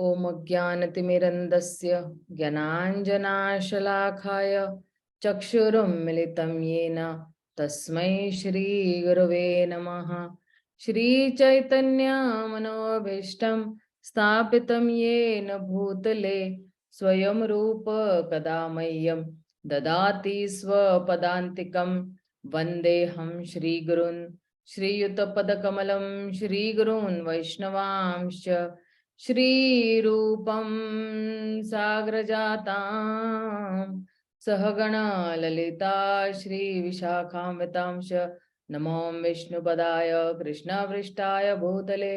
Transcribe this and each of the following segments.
ओम ज्ञानतिमिरन्दस्य ज्ञानाञ्जनाशलाखाय चक्षुरुन्मिलितं येन तस्मै श्रीगुरवे नमः। श्रीचैतन्यमनोभीष्टं स्थापितं येन भूतले स्वयं रूप कदा मह्यं ददाति स्वपदान्तिकं। वन्देऽहं श्रीगुरून् श्रीयुतपदकमलं श्रीगुरून् वैष्णवांश्च श्रीरूपं साग्रजातां सहगणा ललिता श्रीविशाखान्वितांश्च नमो विष्णुपदाय कृष्णपृष्ठाय भूतले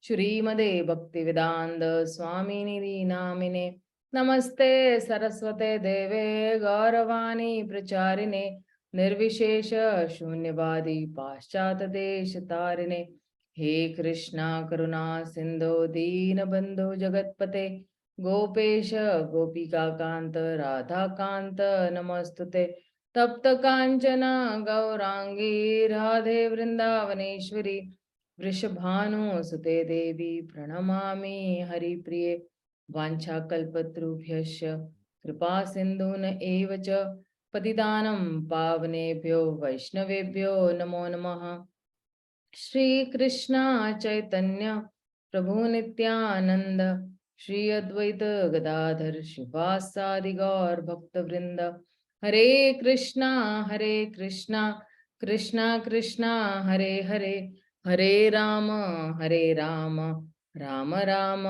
श्रीमदे भक्तिवेदान्त स्वामिनिधि नामिने। नमस्ते सरस्वते देवे गौरवाणी प्रचारिणे निर्विशेष शून्यवादी पाश्चात्य देश तारिणे। हे कृष्णा करुणा सिंधु दीनबंधु जगतपते गोपेश गोपिकाकांत राधाकांत नमस्तुते। तप्त कांचन गौरांगी राधे वृंदावनेश्वरी वृषभानुसुते देवी प्रणमामि हरिप्रिये। वाञ्छाकल्पतरुभ्यश्च कृपा सिन्धून एव च पतितानं पावनेभ्यो वैष्णवेभ्यो नमो नमः। श्री कृष्ण चैतन्य प्रभु नित्यानंद श्री अद्वैत गदाधर श्रीवासादि गौर भक्त वृंद। हरे कृष्णा कृष्णा कृष्णा हरे हरे, हरे Ram Ram Ram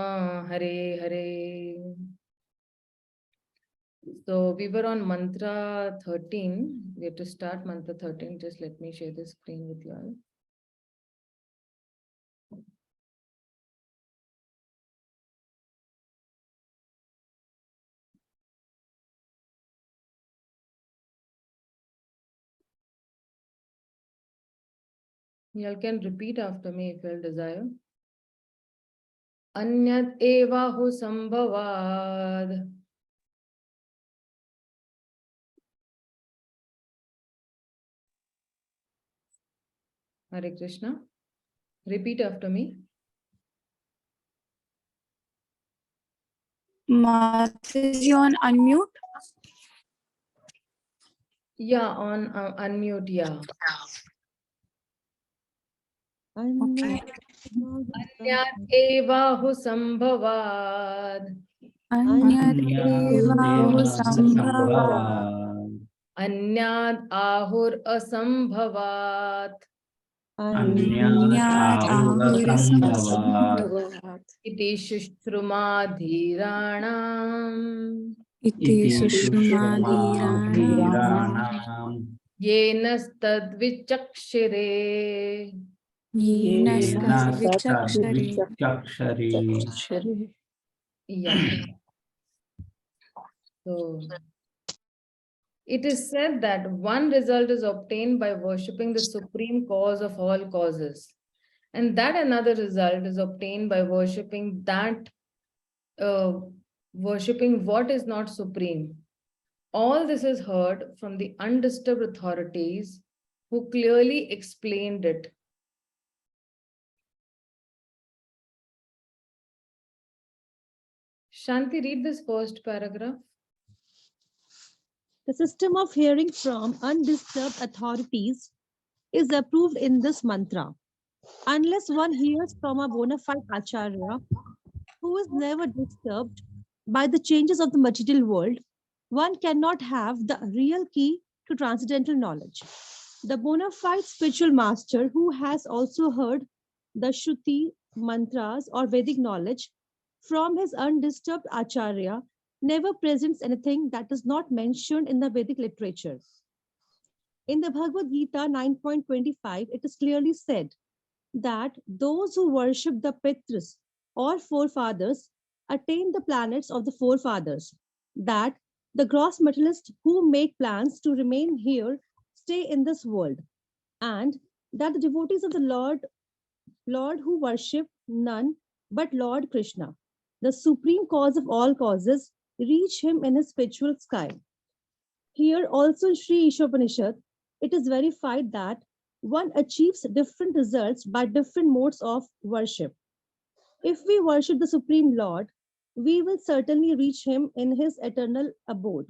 Hare Hare. So we were on mantra 13. We have to start mantra 13. Just let me share the screen with you all. You all can repeat after me if you all desire. Anyat evahu sambhavad. Hare Krishna. Repeat after me. Mataji on unmute. Yeah, on unmute. Yeah. Okay. Anyat evahu sambhavad. Anyat evahu sambhavat. Anyat ahur asambhavat. Anyat ahur sambhavat. Iti shushrumadhiranam. Iti sushrumadhiranam. Yenastadvichakshire. Yenastadvichakshare. Yeah. So it is said that one result is obtained by worshipping the supreme cause of all causes, and that another result is obtained by worshipping worshipping what is not supreme. All this is heard from the undisturbed authorities who clearly explained it. Shanti, read this first paragraph. The system of hearing from undisturbed authorities is approved in this mantra. Unless one hears from a bona fide acharya who is never disturbed by the changes of the material world, one cannot have the real key to transcendental knowledge. The bona fide spiritual master who has also heard the Shruti, mantras, or Vedic knowledge from his undisturbed acharya never presents anything that is not mentioned in the Vedic literature. In the Bhagavad Gita 9.25, it is clearly said that those who worship the Pitras or forefathers attain the planets of the forefathers, that the gross materialists who make plans to remain here stay in this world, and that the devotees of the Lord who worship none but Lord Krishna, the supreme cause of all causes, reach him in his spiritual sky. Here also in Sri ISHOPANISHAD, it is verified that one achieves different results by different modes of worship. If we worship the Supreme Lord we will certainly reach him in his eternal abode.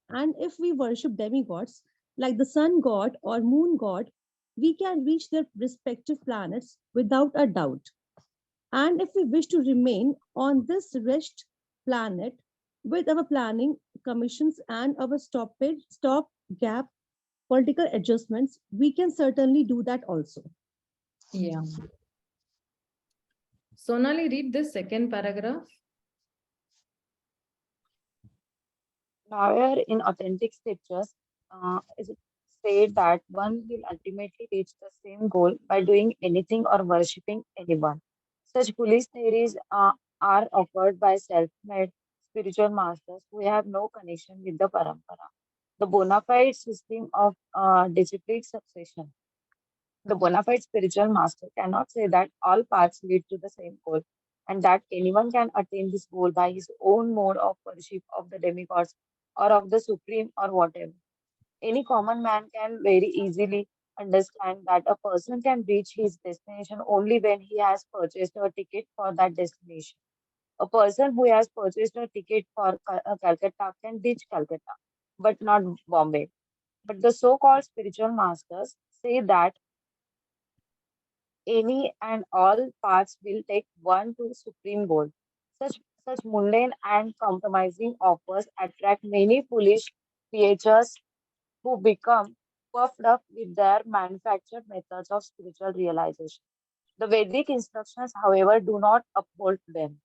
And if we worship demigods like the sun god or moon god, we can reach their respective planets without a doubt. And if we wish to remain on this wretched planet with our planning commissions and our stop gap political adjustments, we can certainly do that also. Yeah. Sonali, read this second paragraph. Nowhere in authentic scriptures is it said that one will ultimately reach the same goal by doing anything or worshipping anyone. Such foolish theories are offered by self-made spiritual masters who have no connection with the parampara, the bona fide system of disciplic succession. The bona fide spiritual master cannot say that all paths lead to the same goal and that anyone can attain this goal by his own mode of worship of the demigods or of the supreme or whatever. Any common man can very easily understand that a person can reach his destination only when he has purchased a ticket for that destination. A person who has purchased a ticket for Calcutta can reach Calcutta, but not Bombay. But the so-called spiritual masters say that any and all paths will take one to supreme goal. Such mundane and compromising offers attract many foolish creatures who become puffed up with their manufactured methods of spiritual realization. The Vedic instructions, however, do not uphold them.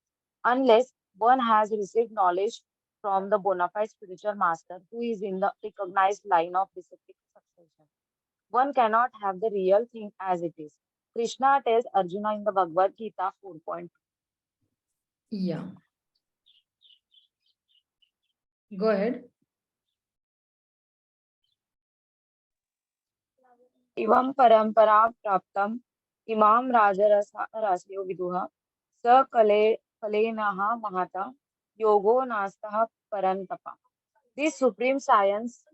Unless one has received knowledge from the bona fide spiritual master who is in the recognized line of disciplic succession, one cannot have the real thing as it is. Krishna tells Arjuna in the Bhagavad Gita 4.2. Yeah. Go ahead. Ivam parampara praptam imam rajarasyo viduha sa kalenaha mahata yogo nastaha parantapa. This supreme science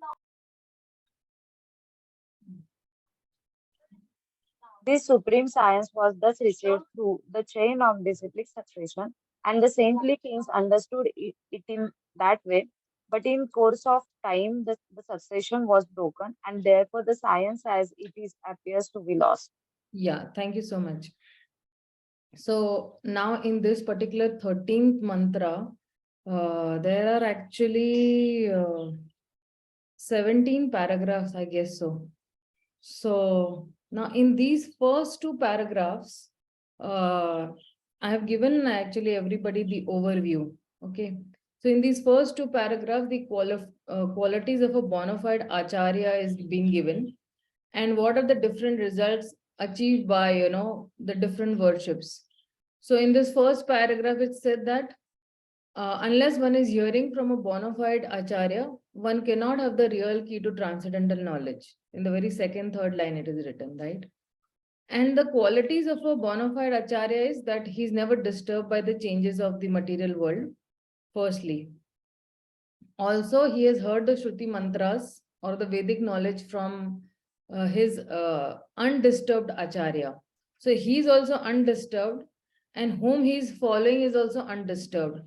This supreme science was thus received through the chain of disciplic succession, and the saintly kings understood it in that way. But in course of time, the succession was broken, and therefore the science as it is appears to be lost. Yeah, thank you so much. So now in this particular 13th mantra, there are actually 17 paragraphs, I guess so. So now in these first two paragraphs, I have given actually everybody the overview. Okay. So in these first two paragraphs, the qualities of a bona fide acharya is being given, and what are the different results achieved by the different worships. So in this first paragraph, it said that unless one is hearing from a bona fide acharya, one cannot have the real key to transcendental knowledge. In the very second, third line, it is written, right? And the qualities of a bona fide acharya is that he's never disturbed by the changes of the material world, firstly. Also, he has heard the Shruti mantras or the Vedic knowledge from his undisturbed acharya. So he's also undisturbed, and whom he's following is also undisturbed.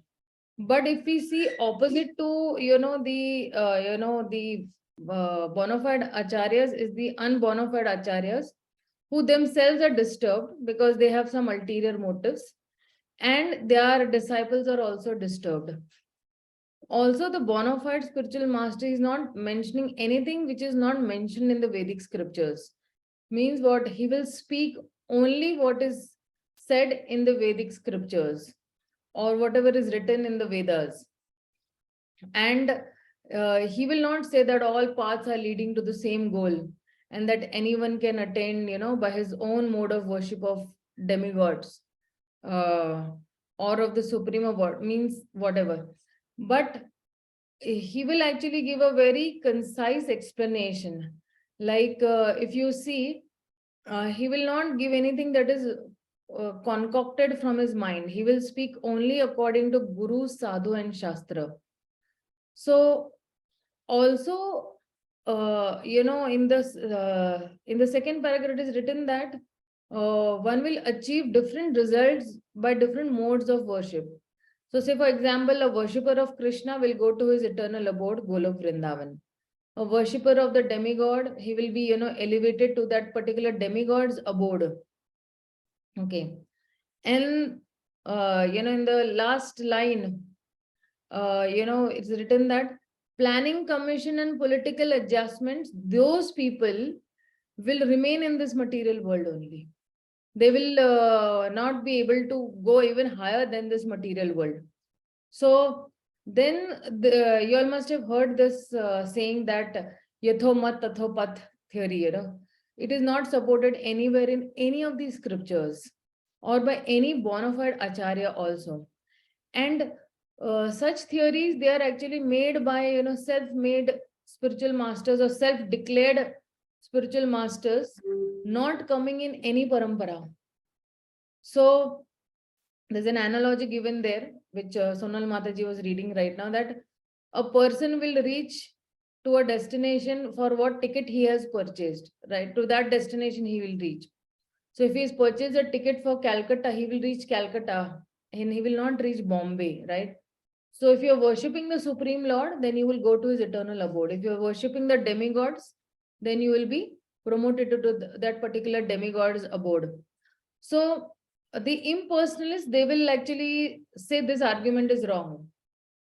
But if we see opposite to the bona fide acharyas is the unbona fide acharyas, who themselves are disturbed because they have some ulterior motives, and their disciples are also disturbed. Also, the bona fide spiritual master is not mentioning anything which is not mentioned in the Vedic scriptures. Means what? He will speak only what is said in the Vedic scriptures or whatever is written in the Vedas. And he will not say that all paths are leading to the same goal and that anyone can attain, by his own mode of worship of demigods or of the supreme word, means whatever. But he will actually give a very concise explanation. Like if you see, he will not give anything that is concocted from his mind. He will speak only according to Guru, Sadhu, and Shastra. So also, in the second paragraph, it is written that one will achieve different results by different modes of worship. So say for example, a worshipper of Krishna will go to his eternal abode, Golok Vrindavan. A worshipper of the demigod, he will be, elevated to that particular demigod's abode. Okay. And, in the last line, it's written that planning commission and political adjustments, those people will remain in this material world only. They will not be able to go even higher than this material world. So then you all must have heard this saying that yatho mat tatho path theory, it is not supported anywhere in any of these scriptures or by any bona fide acharya also. And such theories, they are actually made by, self-made spiritual masters or self-declared spiritual masters, not coming in any parampara. So there's an analogy given there, which Sonal Mataji was reading right now, that a person will reach to a destination for what ticket he has purchased, right? To that destination he will reach. So if he's purchased a ticket for Calcutta, he will reach Calcutta and he will not reach Bombay, right? So if you're worshipping the Supreme Lord, then you will go to his eternal abode. If you're worshipping the demigods, then you will be promoted to that particular demigod's abode. So the impersonalists, they will actually say this argument is wrong.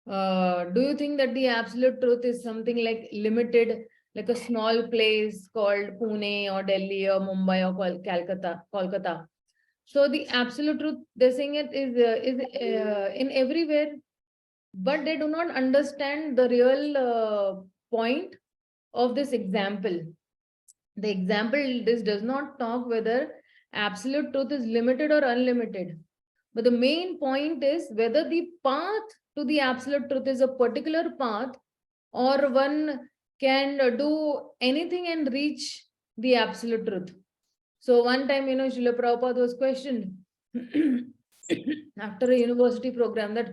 Do you think that the absolute truth is something like limited, like a small place called Pune or Delhi or Mumbai or Kolkata? So the absolute truth, they're saying it is in everywhere, but they do not understand the real point of this example. The example, this does not talk whether absolute truth is limited or unlimited. But the main point is whether the path to the absolute truth is a particular path or one can do anything and reach the absolute truth. So one time, Srila Prabhupada was questioned after a university program that,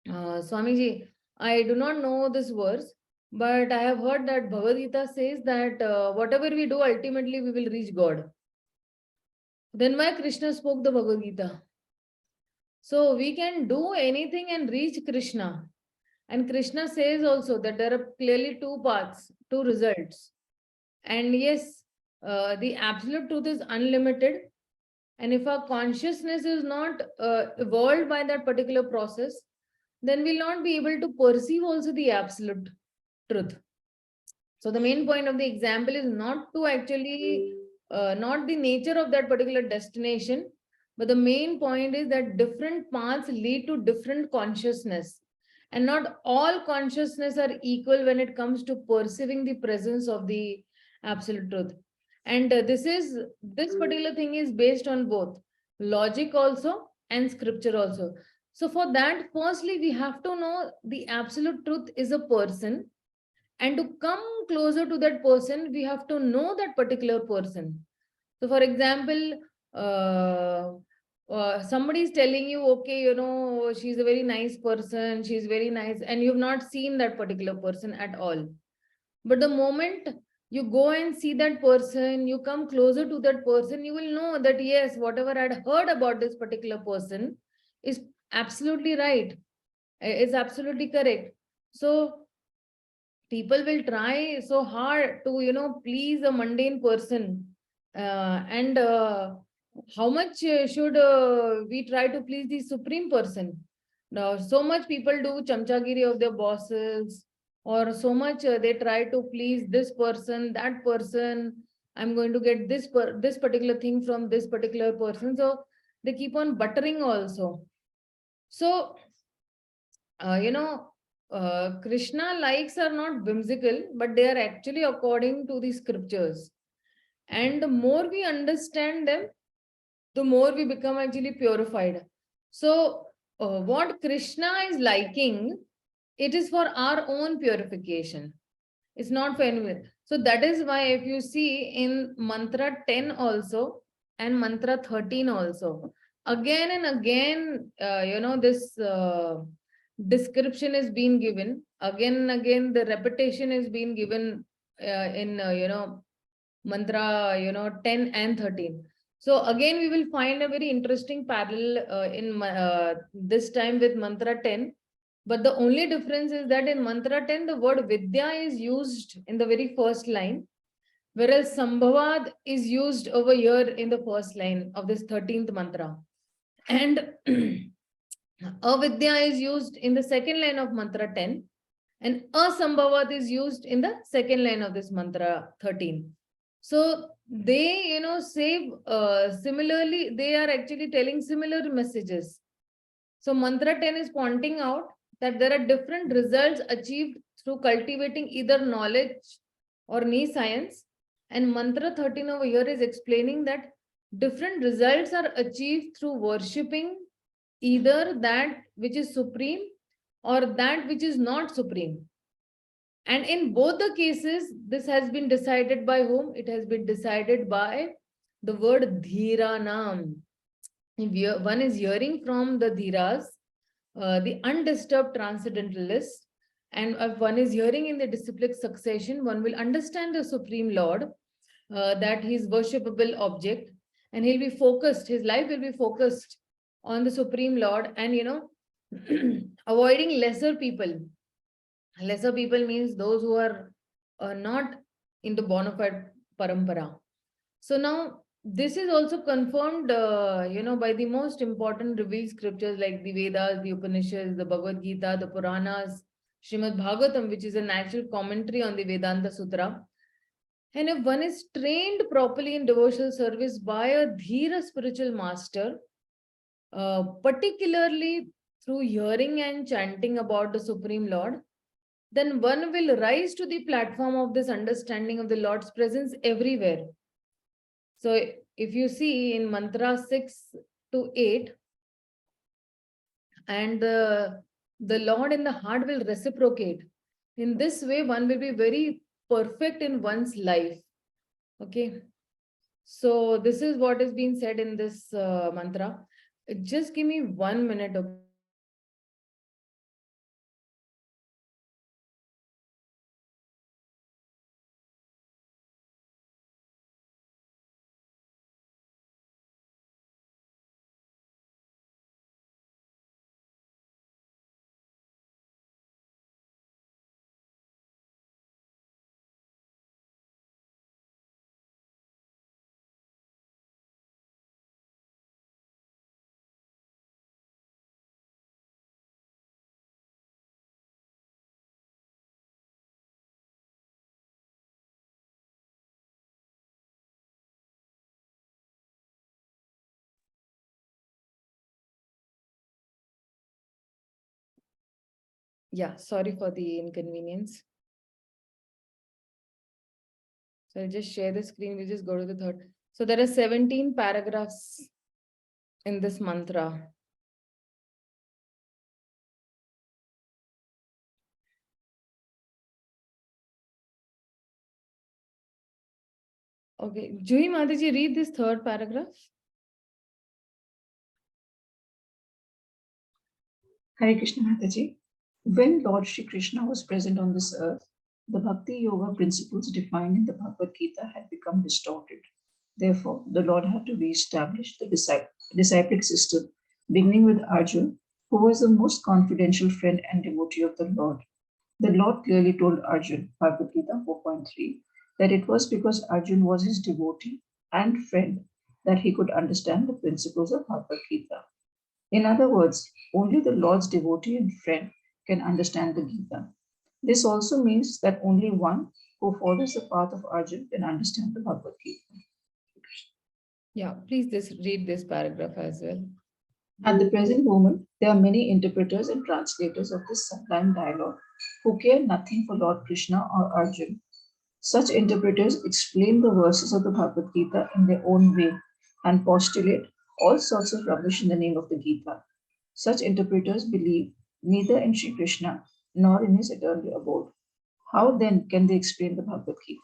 Swamiji, I do not know this verse, but I have heard that Bhagavad Gita says that whatever we do, ultimately we will reach God. Then why Krishna spoke the Bhagavad Gita? So we can do anything and reach Krishna. And Krishna says also that there are clearly two paths, two results. And yes, the absolute truth is unlimited. And if our consciousness is not evolved by that particular process, then we'll not be able to perceive also the absolute truth. So the main point of the example is not to actually, not the nature of that particular destination, but the main point is that different paths lead to different consciousness. And not all consciousness are equal when it comes to perceiving the presence of the absolute truth. And this particular thing is based on both logic also and scripture also. So for that, firstly, we have to know the absolute truth is a person. And to come closer to that person, we have to know that particular person. So for example, somebody is telling you, okay, she's a very nice person, she's very nice, and you've not seen that particular person at all. But the moment you go and see that person, you come closer to that person, you will know that yes, whatever I'd heard about this particular person is absolutely right. It's absolutely correct. So people will try so hard to, please a mundane person. And how much should we try to please the supreme person? Now, so much people do chamchagiri of their bosses, or so much they try to please this person, that person. I'm going to get this particular thing from this particular person. So they keep on buttering also. So, Krishna likes are not whimsical, but they are actually according to the scriptures. And the more we understand them, the more we become actually purified. So what Krishna is liking, it is for our own purification. It's not for anyone. So that is why if you see in mantra 10 also and mantra 13 also, again and again, this description is being given. Again and again, the repetition is being given in, mantra, 10 and 13. So again, we will find a very interesting parallel this time with mantra 10. But the only difference is that in mantra 10, the word Vidya is used in the very first line, whereas Sambhavad is used over here in the first line of this 13th mantra. And Avidya is used in the second line of mantra 10, and Asambhavat is used in the second line of this mantra 13. So they, say similarly, they are actually telling similar messages. So mantra 10 is pointing out that there are different results achieved through cultivating either knowledge or knee science. And mantra 13 over here is explaining that different results are achieved through worshipping either that which is supreme or that which is not supreme. And in both the cases, this has been decided by whom? It has been decided by the word Dhiranam. One is hearing from the Dhiras, the undisturbed transcendentalists, and if one is hearing in the disciplic succession, one will understand the Supreme Lord, that he is worshipable object, and he'll be focused, his life will be focused on the Supreme Lord, and avoiding lesser people. Lesser people means those who are not in the bona fide parampara. So now this is also confirmed, by the most important revealed scriptures like the Vedas, the Upanishads, the Bhagavad Gita, the Puranas, Srimad Bhagavatam, which is a natural commentary on the Vedanta Sutra. And if one is trained properly in devotional service by a Dhira spiritual master, particularly through hearing and chanting about the Supreme Lord, then one will rise to the platform of this understanding of the Lord's presence everywhere. So if you see in mantra 6 to 8, and the Lord in the heart will reciprocate. In this way, one will be very perfect in one's life. Okay. So this is what is being said in this mantra. Just give me 1 minute. Okay? Yeah, sorry for the inconvenience. So I'll just share the screen. We just go to the third. So there are 17 paragraphs in this mantra. Okay, Juhi Mataji, read this third paragraph. Hare Krishna Mataji. When Lord Shri Krishna was present on this earth, the Bhakti Yoga principles defined in the Bhagavad Gita had become distorted. Therefore, the Lord had to re-establish the disciplic system, beginning with Arjun, who was the most confidential friend and devotee of the Lord. The Lord clearly told Arjun, Bhagavad Gita 4.3, that it was because Arjun was his devotee and friend that he could understand the principles of Bhagavad Gita. In other words, only the Lord's devotee and friend can understand the Gita. This also means that only one who follows the path of Arjun can understand the Bhagavad Gita. Yeah, please read this paragraph as well. At the present moment, there are many interpreters and translators of this sublime dialogue who care nothing for Lord Krishna or Arjun. Such interpreters explain the verses of the Bhagavad Gita in their own way and postulate all sorts of rubbish in the name of the Gita. Such interpreters believe neither in Sri Krishna nor in his eternal abode. How then can they explain the Bhagavad Gita?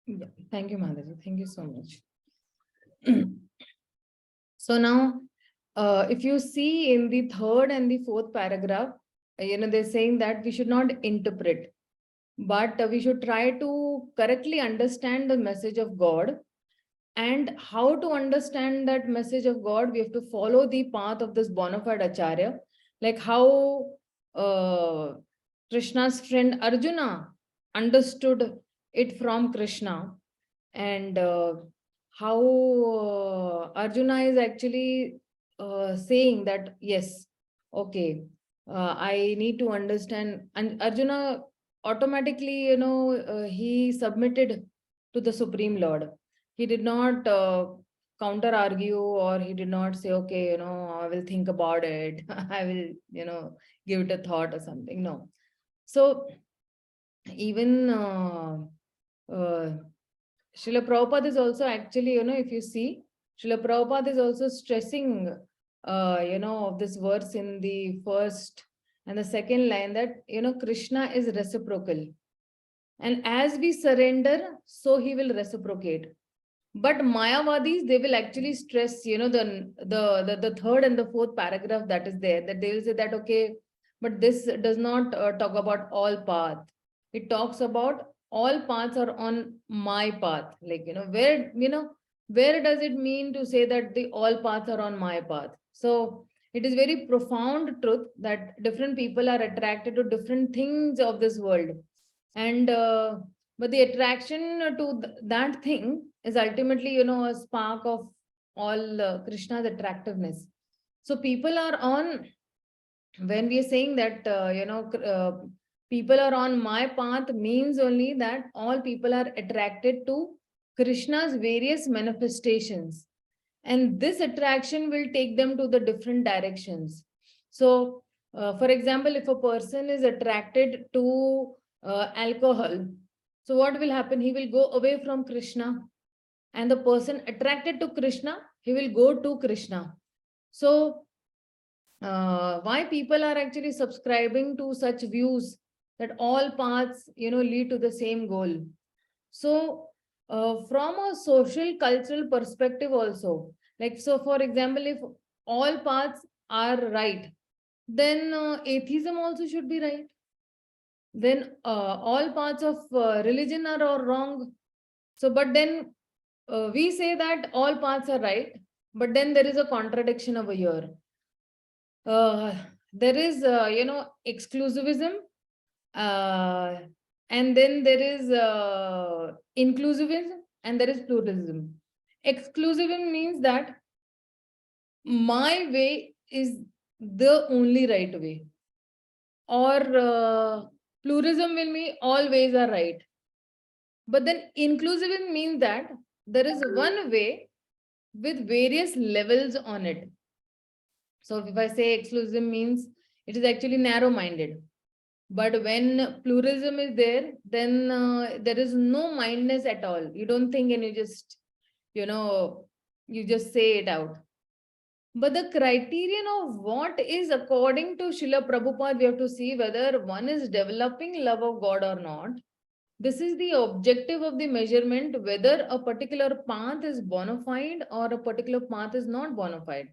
Yeah, thank you, Madhaji. Thank you so much. So now, if you see in the third and the fourth paragraph, they're saying that we should not interpret, but we should try to correctly understand the message of God. And how to understand that message of God? We have to follow the path of this bona fide Acharya, like how Krishna's friend Arjuna understood it from Krishna, and how Arjuna is actually saying that, yes, okay, I need to understand. And Arjuna automatically, he submitted to the Supreme Lord. He did not counter argue, or he did not say, okay, I will think about it. I will, give it a thought or something. No. So even Srila Prabhupada is also actually, if you see, Srila Prabhupada is also stressing, of this verse in the first and the second line, that, Krishna is reciprocal. And as we surrender, so he will reciprocate. But Mayavadis, they will actually stress, the third and the fourth paragraph that is there, that they will say that, okay, but this does not talk about all path. It talks about all paths are on my path. Like, where does it mean to say that the all paths are on my path? So it is very profound truth that different people are attracted to different things of this world. And but the attraction to that thing is ultimately, a spark of all Krishna's attractiveness. So people are on, when we are saying that, people are on my path, means only that all people are attracted to Krishna's various manifestations. And this attraction will take them to the different directions. So, for example, if a person is attracted to alcohol, so what will happen? He will go away from Krishna. And the person attracted to Krishna, he will go to Krishna. So why people are actually subscribing to such views that all paths, lead to the same goal? So from a social cultural perspective also, like, so for example, if all paths are right, then atheism also should be right. Then all parts of religion are all wrong. So, but then we say that all paths are right, but then there is a contradiction over here. There is, exclusivism, and then there is inclusivism, and there is pluralism. Exclusivism means that my way is the only right way, or pluralism will mean all ways are right. But then inclusivism means that there is one way with various levels on it. So if I say exclusivism means it is actually narrow-minded. But when pluralism is there, then there is no mindness at all. You don't think and you just, you just say it out. But the criterion of what is according to Srila Prabhupada, we have to see whether one is developing love of God or not. This is the objective of the measurement, whether a particular path is bona fide or a particular path is not bona fide.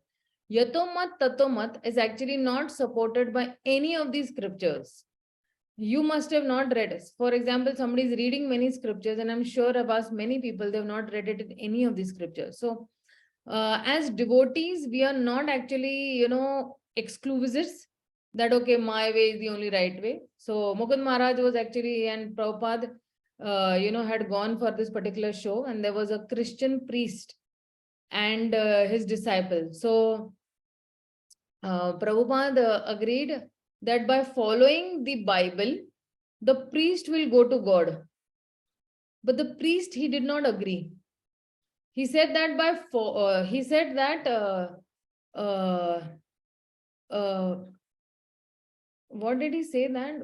Yatomat Tatomat is actually not supported by any of these scriptures. You must have not read it. For example, somebody is reading many scriptures, and I'm sure I've asked many people, they have not read it in any of these scriptures. So as devotees, we are not actually, exclusivists, that, okay, my way is the only right way. So Mukund Maharaj was actually, and Prabhupada, had gone for this particular show, and there was a Christian priest and his disciple. So Prabhupada agreed that by following the Bible, the priest will go to God. But the priest, he did not agree. He said that what did he say that?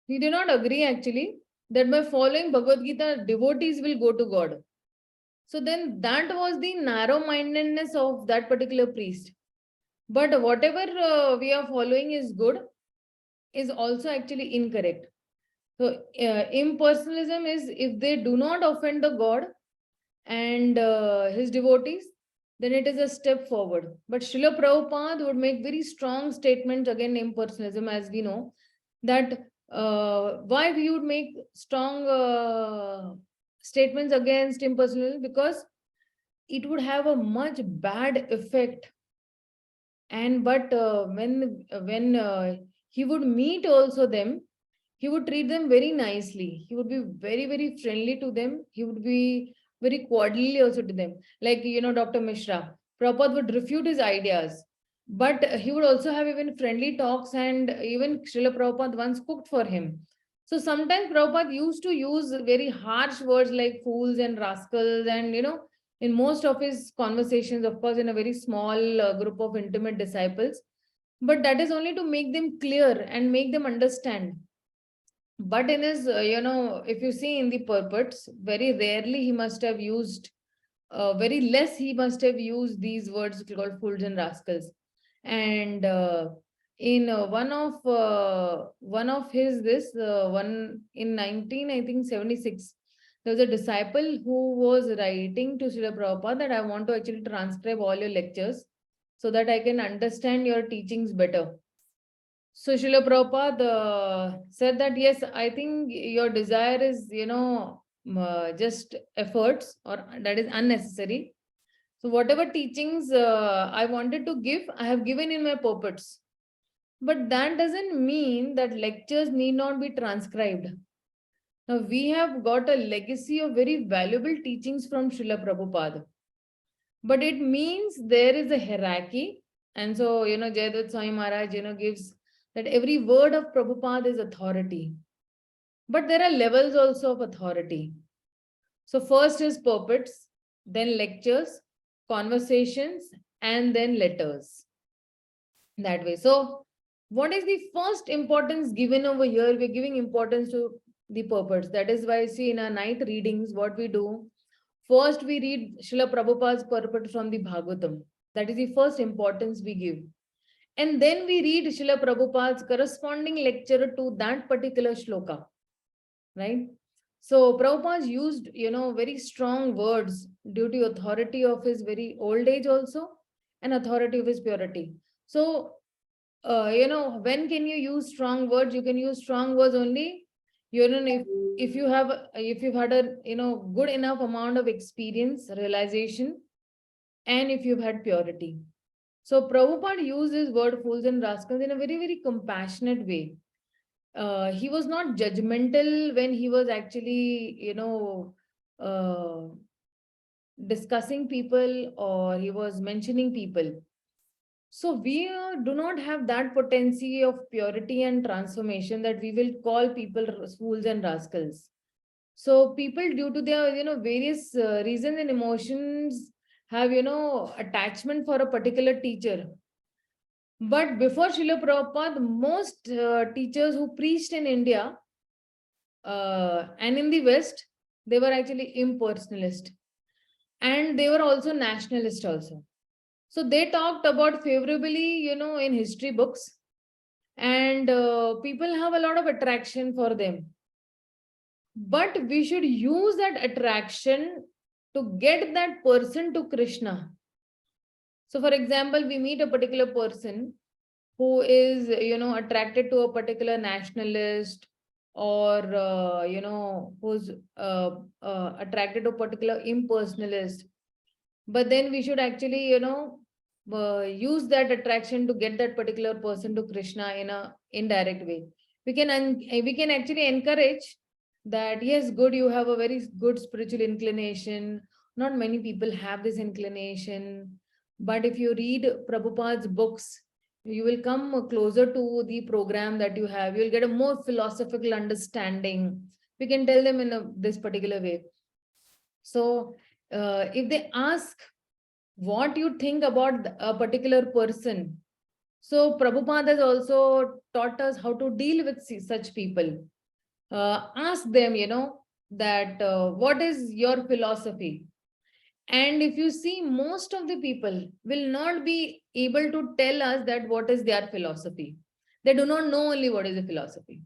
He did not agree actually that by following Bhagavad Gita, devotees will go to God. So then that was the narrow-mindedness of that particular priest. But whatever we are following is good is also actually incorrect. So impersonalism is if they do not offend the God and his devotees, then it is a step forward. But Srila Prabhupada would make very strong statements again impersonalism, as we know, that why we would make strong statements against him personally, because it would have a much bad effect. And but when he would meet also them, he would treat them very nicely. He would be very, very friendly to them. He would be very cordially also to them. Like, Dr. Mishra, Prabhupada would refute his ideas, but he would also have even friendly talks, and even Srila Prabhupada once cooked for him. So sometimes Prabhupada used to use very harsh words like fools and rascals, and in most of his conversations, of course, in a very small group of intimate disciples, but that is only to make them clear and make them understand. But in his, if you see in the purports, very rarely he must have used, very less he must have used these words called fools and rascals. And in one of his this one in 19, I think 76, there was a disciple who was writing to Srila Prabhupada that I want to actually transcribe all your lectures so that I can understand your teachings better. So Srila Prabhupada said that, yes, I think your desire is, just efforts, or that is unnecessary. So whatever teachings I wanted to give, I have given in my purports. But that doesn't mean that lectures need not be transcribed. Now we have got a legacy of very valuable teachings from Srila Prabhupada. But it means there is a hierarchy. And so, Jayadvaita Swami Maharaj, gives that every word of Prabhupada is authority. But there are levels also of authority. So first is purports, then lectures, conversations, and then letters. That way. So what is the first importance given over here? We're giving importance to the purports. That is why, see, in our night readings, what we do, first we read Srila Prabhupada's purport from the Bhagavatam. That is the first importance we give. And then we read Srila Prabhupada's corresponding lecture to that particular shloka, right? So Prabhupada used, very strong words due to authority of his very old age also, and authority of his purity. So, when can you use strong words? You can use strong words only, if you have, if you've had a, good enough amount of experience, realization, and if you've had purity. So Prabhupada used his word fools and rascals in a very, very compassionate way. He was not judgmental when he was actually, discussing people, or he was mentioning people. So we do not have that potency of purity and transformation that we will call people fools and rascals. So people, due to their, various reasons and emotions, have, attachment for a particular teacher. But before Srila Prabhupada, most teachers who preached in India and in the West, they were actually impersonalist, and they were also nationalist also. So they talked about favorably, in history books, and people have a lot of attraction for them. But we should use that attraction to get that person to Krishna. So for example, we meet a particular person who is, attracted to a particular nationalist, or, who's attracted to a particular impersonalist. But then we should actually, use that attraction to get that particular person to Krishna in a indirect way. We can actually encourage that, yes, good, you have a very good spiritual inclination. Not many people have this inclination. But if you read Prabhupada's books, you will come closer to the program that you have. You'll get a more philosophical understanding. We can tell them in this particular way. So if they ask what you think about a particular person, so Prabhupada has also taught us how to deal with such people. Ask them, that what is your philosophy? And if you see, most of the people will not be able to tell us that what is their philosophy. They do not know only what is the philosophy.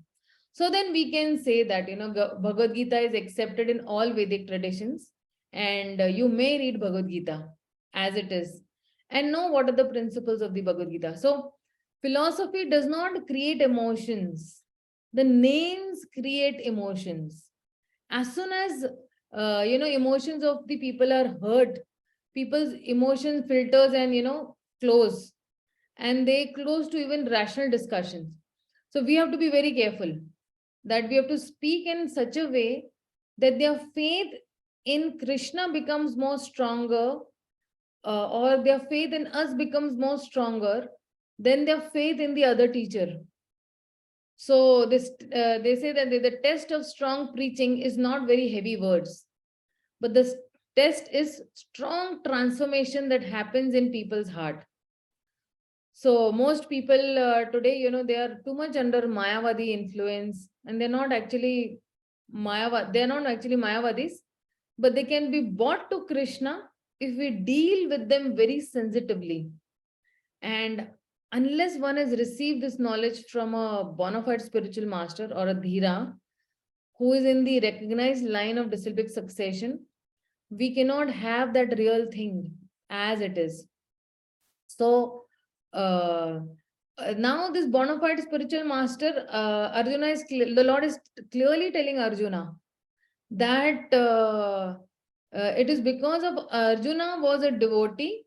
So then we can say that, Bhagavad Gita is accepted in all Vedic traditions, and you may read Bhagavad Gita as it is and know what are the principles of the Bhagavad Gita. So philosophy does not create emotions. The names create emotions. As soon as emotions of the people are hurt. People's emotion filters and close, and they close to even rational discussions. So we have to be very careful that we have to speak in such a way that their faith in Krishna becomes more stronger, or their faith in us becomes more stronger than their faith in the other teacher. So this they say that the test of strong preaching is not very heavy words, but the test is strong transformation that happens in people's heart. So most people today, they are too much under Mayavadi influence, and they're not actually Mayavadis, but they can be brought to Krishna if we deal with them very sensitively. And unless one has received this knowledge from a bona fide spiritual master or a dhira who is in the recognized line of disciplic succession, we cannot have that real thing as it is. So now this bona fide spiritual master, Arjuna the Lord is clearly telling Arjuna that it is because of Arjuna was a devotee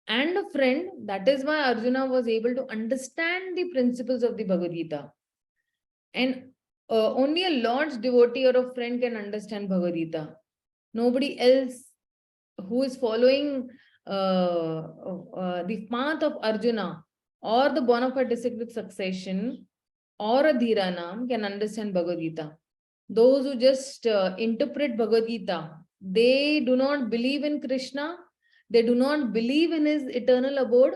and a friend, that is why Arjuna was able to understand the principles of the Bhagavad Gita. And only a Lord's devotee or a friend can understand Bhagavad Gita. Nobody else who is following the path of Arjuna or the bona fide disciplic succession or a Dhiranam can understand Bhagavad Gita. Those who just interpret Bhagavad Gita, they do not believe in Krishna, they do not believe in his eternal abode,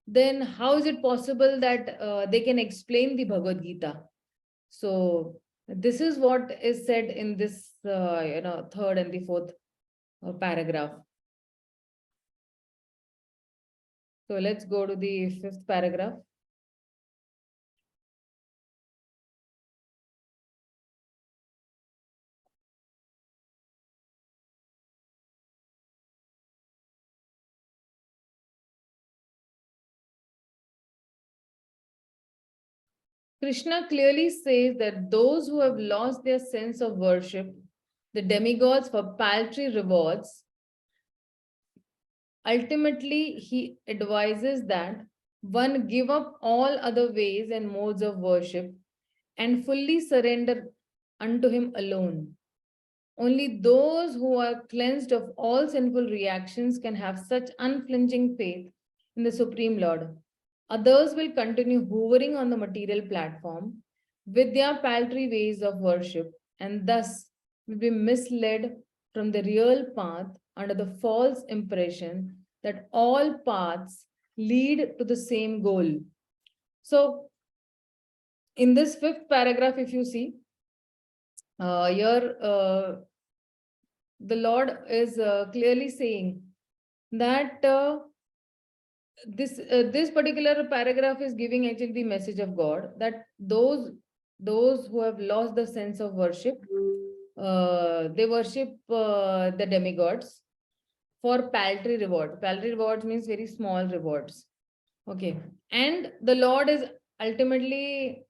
then how is it possible that they can explain the Bhagavad Gita? So this is what is said in this third and the fourth paragraph. So let's go to the fifth paragraph. Krishna clearly says that those who have lost their sense of worship, the demigods for paltry rewards, ultimately he advises that one give up all other ways and modes of worship and fully surrender unto him alone. Only those who are cleansed of all sinful reactions can have such unflinching faith in the Supreme Lord. Others will continue hovering on the material platform with their paltry ways of worship and thus will be misled from the real path under the false impression that all paths lead to the same goal. So, in this fifth paragraph, if you see, here the Lord is clearly saying that this particular paragraph is giving actually the message of God that those who have lost the sense of worship, they worship the demigods for paltry reward. Paltry rewards means very small rewards. Okay, and the Lord is ultimately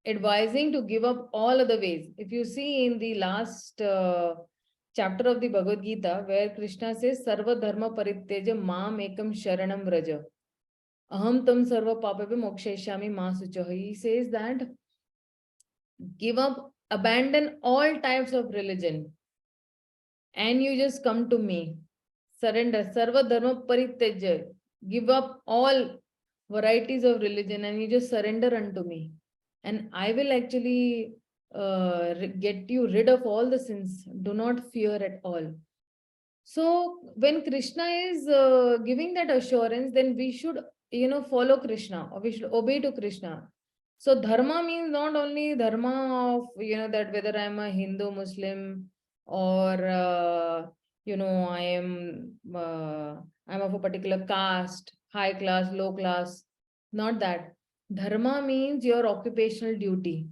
advising to give up all other ways. If you see in the last chapter of the Bhagavad Gita, where Krishna says, Sarva dharma parityaja mam ekam sharanam vraja. Aham tam sarva papabe mokshayashami ma suchaha. He says that give up, abandon all types of religion and you just come to me. Surrender. Sarva dharma parityaja. Give up all varieties of religion and you just surrender unto me. And I will actually get you rid of all the sins. Do not fear at all. So when Krishna is giving that assurance, then we should, follow Krishna or we should obey to Krishna. So dharma means not only dharma of, that whether I'm a Hindu, Muslim, or, I'm of a particular caste, high class, low class, not that. Dharma means your occupational duty.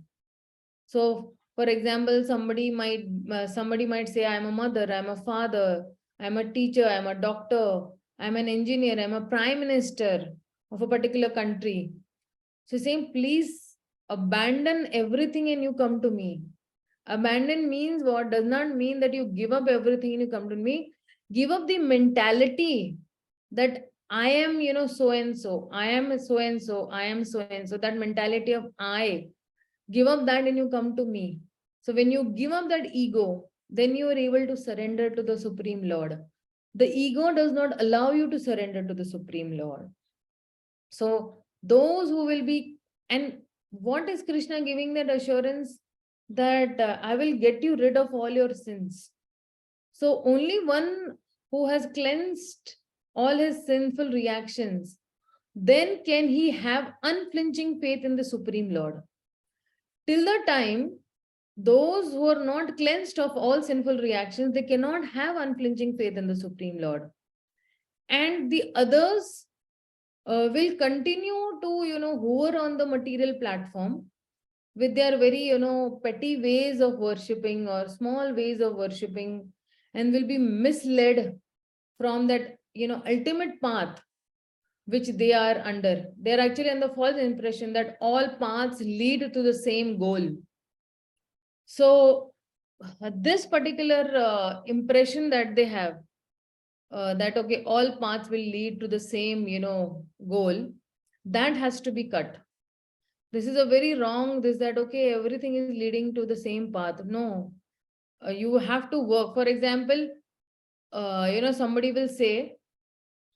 So, for example, somebody might say, I'm a mother, I'm a father, I'm a teacher, I'm a doctor, I'm an engineer, I'm a prime minister of a particular country. So saying, please abandon everything and you come to me. Abandon means what? Does not mean that you give up everything and you come to me. Give up the mentality that I am, so and so, I am so and so, I am so and so. That mentality of I, give up that and you come to me. So when you give up that ego, then you are able to surrender to the Supreme Lord. The ego does not allow you to surrender to the Supreme Lord. So those who will be, and what is Krishna giving that assurance? That I will get you rid of all your sins. So only one who has cleansed all his sinful reactions, then can he have unflinching faith in the Supreme Lord. Till the time, those who are not cleansed of all sinful reactions, they cannot have unflinching faith in the Supreme Lord. And the others will continue to, hover on the material platform with their very, petty ways of worshipping or small ways of worshipping, and will be misled from that, ultimate path which they are under. They are actually under false impression that all paths lead to the same goal. So this particular impression that they have, that okay, all paths will lead to the same, goal, that has to be cut. This is a very wrong, this that okay, everything is leading to the same path. No, you have to work. For example, somebody will say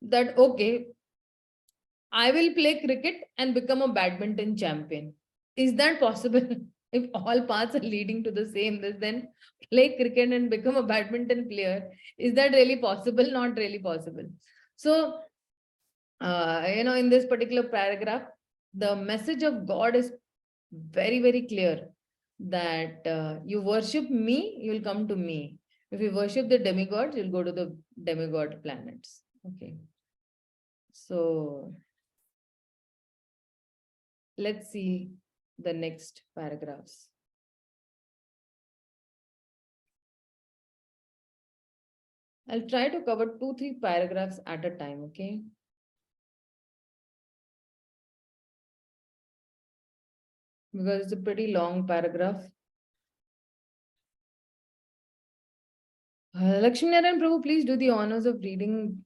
that okay, I will play cricket and become a badminton champion. Is that possible? If all paths are leading to the same, then play cricket and become a badminton player. Is that really possible? Not really possible. So, in this particular paragraph, the message of God is very, very clear that you worship me, you will come to me. If you worship the demigods, you'll go to the demigod planets. Okay. So let's see the next paragraphs. I'll try to cover 2-3 paragraphs at a time, okay? Because it's a pretty long paragraph. Lakshminarayan Prabhu, please do the honors of reading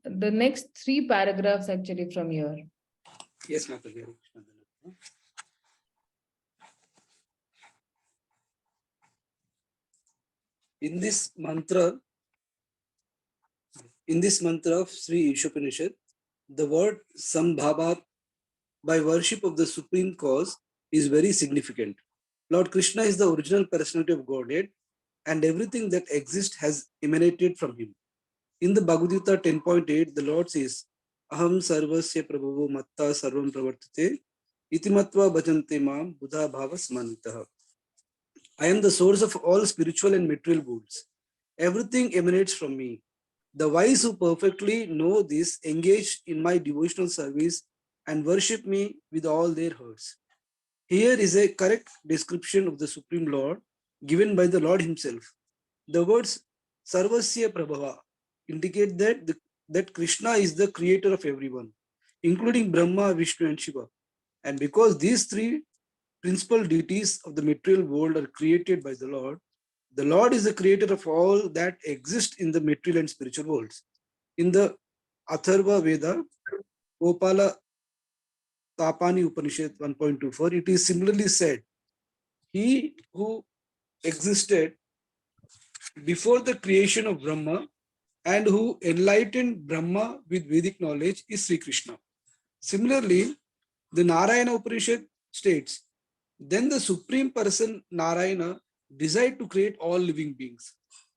the next 3 paragraphs actually from here. Yes, Mataji. In this mantra of Sri ISHOPANISHAD, the word Sambhavat, by worship of the supreme cause, is very significant. Lord Krishna is the original personality of Godhead, and everything that exists has emanated from him. In the Bhagavad Gita 10.8, the Lord says, Aham sarvasya prabhavo matta sarvam pravartate iti matva bhajante mam buddha bhavas manitaha. I am the source of all spiritual and material goods. Everything emanates from me. The wise who perfectly know this engage in my devotional service and worship me with all their hearts. Here is a correct description of the Supreme Lord given by the Lord himself. The words Sarvasya Prabhava indicate that Krishna is the creator of everyone, including Brahma, Vishnu, and Shiva. And because these 3 principal deities of the material world are created by the Lord is the creator of all that exists in the material and spiritual worlds. In the Atharva Veda, Gopala Tapani Upanishad 1.24, it is similarly said, he who existed before the creation of Brahma and who enlightened Brahma with Vedic knowledge is Sri Krishna. Similarly, the Narayana Upanishad states, then the Supreme Person Narayana desired to create all living beings.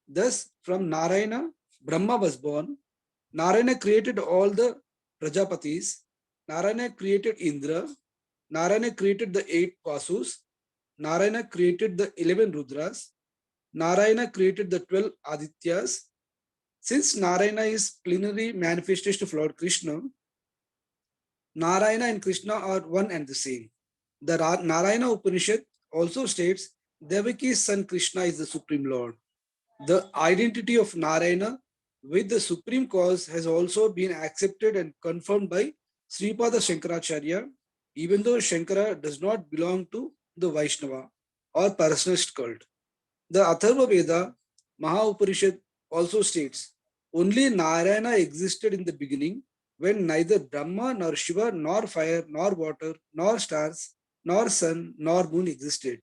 Thus, from Narayana, Brahma was born. Narayana created all the Prajapatis. Narayana created Indra. Narayana created the 8 Vasus. Narayana created the 11 Rudras. Narayana created the 12 Adityas. Since Narayana is plenary manifestation of Lord Krishna, Narayana and Krishna are one and the same. The Narayana Upanishad also states Devaki's son Krishna is the Supreme Lord. The identity of Narayana with the Supreme Cause has also been accepted and confirmed by Sripada Shankaracharya, even though Shankara does not belong to the Vaishnava or personalist cult. The Atharva Veda, Maha Upanishad also states, only Narayana existed in the beginning when neither Brahma nor Shiva nor fire nor water nor stars nor sun nor moon existed.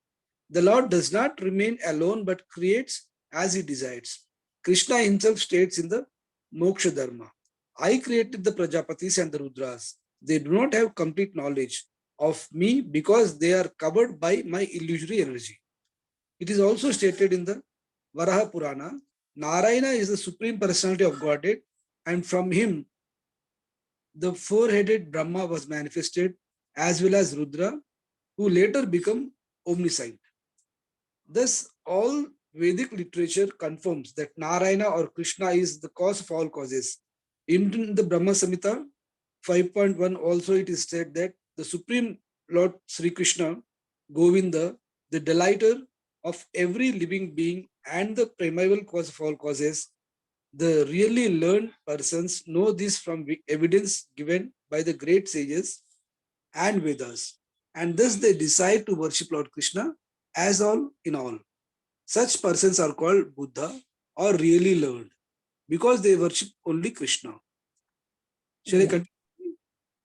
The Lord does not remain alone but creates as he decides. Krishna himself states in the Moksha Dharma, I created the Prajapatis and the Rudras. They do not have complete knowledge of me because they are covered by my illusory energy. It is also stated in the Varaha Purana, Narayana is the supreme personality of Godhead, and from him the four-headed Brahma was manifested, as well as Rudra, who later become omniscient. Thus, all Vedic literature confirms that Narayana or Krishna is the cause of all causes. In the Brahma Samhita 5.1 also it is said that the Supreme Lord Sri Krishna, Govinda, the delighter of every living being and the primeval cause of all causes, the really learned persons know this from evidence given by the great sages and Vedas, and thus they decide to worship Lord Krishna as all in all. Such persons are called Buddha or really learned because they worship only Krishna. Shall I Yeah. continue?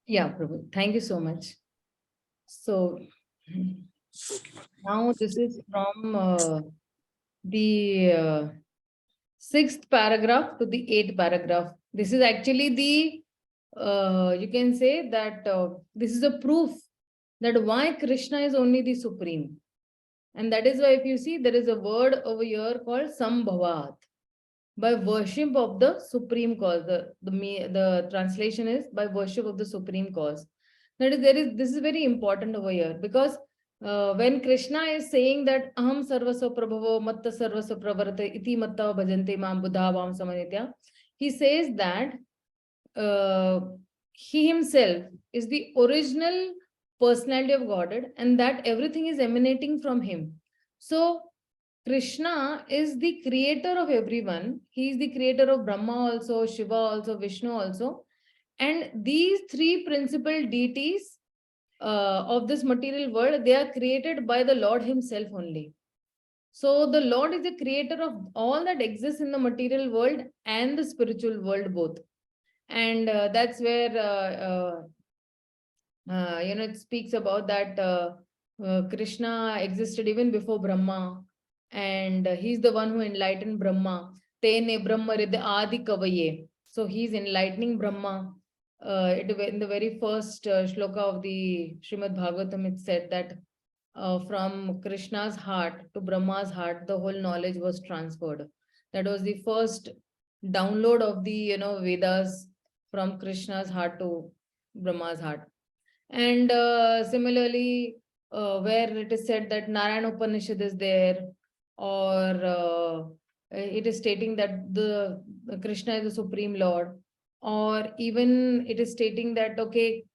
Yeah, Prabhu. Thank you so much. So now this is from the 6th paragraph to the 8th paragraph. This is actually the, you can say that this is a proof that why Krishna is only the supreme. And that is why if you see, there is a word over here called Sambhavat, by worship of the supreme cause. The translation is by worship of the supreme cause. That is, this is very important over here, because when Krishna is saying that aham sarvasva prabhavo matta sarvasva pravarate iti matta bhajante mam buddha vam samanitya, he says that he himself is the original personality of Godhead, and that everything is emanating from him. So Krishna is the creator of everyone. He is the creator of Brahma also, Shiva also, Vishnu also. And these three principal deities of this material world, they are created by the Lord himself only. So the Lord is the creator of all that exists in the material world and the spiritual world both. And that's where, it speaks about that Krishna existed even before Brahma. And he's the one who enlightened Brahma. Tene Brahma Ridha Adi Kavaye. So he's enlightening Brahma. In the very first shloka of the Srimad Bhagavatam, it said that from Krishna's heart to Brahma's heart, the whole knowledge was transferred. That was the first download of the Vedas from Krishna's heart to Brahma's heart. And similarly, where it is said that Narayana Upanishad is there, or it is stating that the Krishna is the Supreme Lord, or even it is stating that, okay,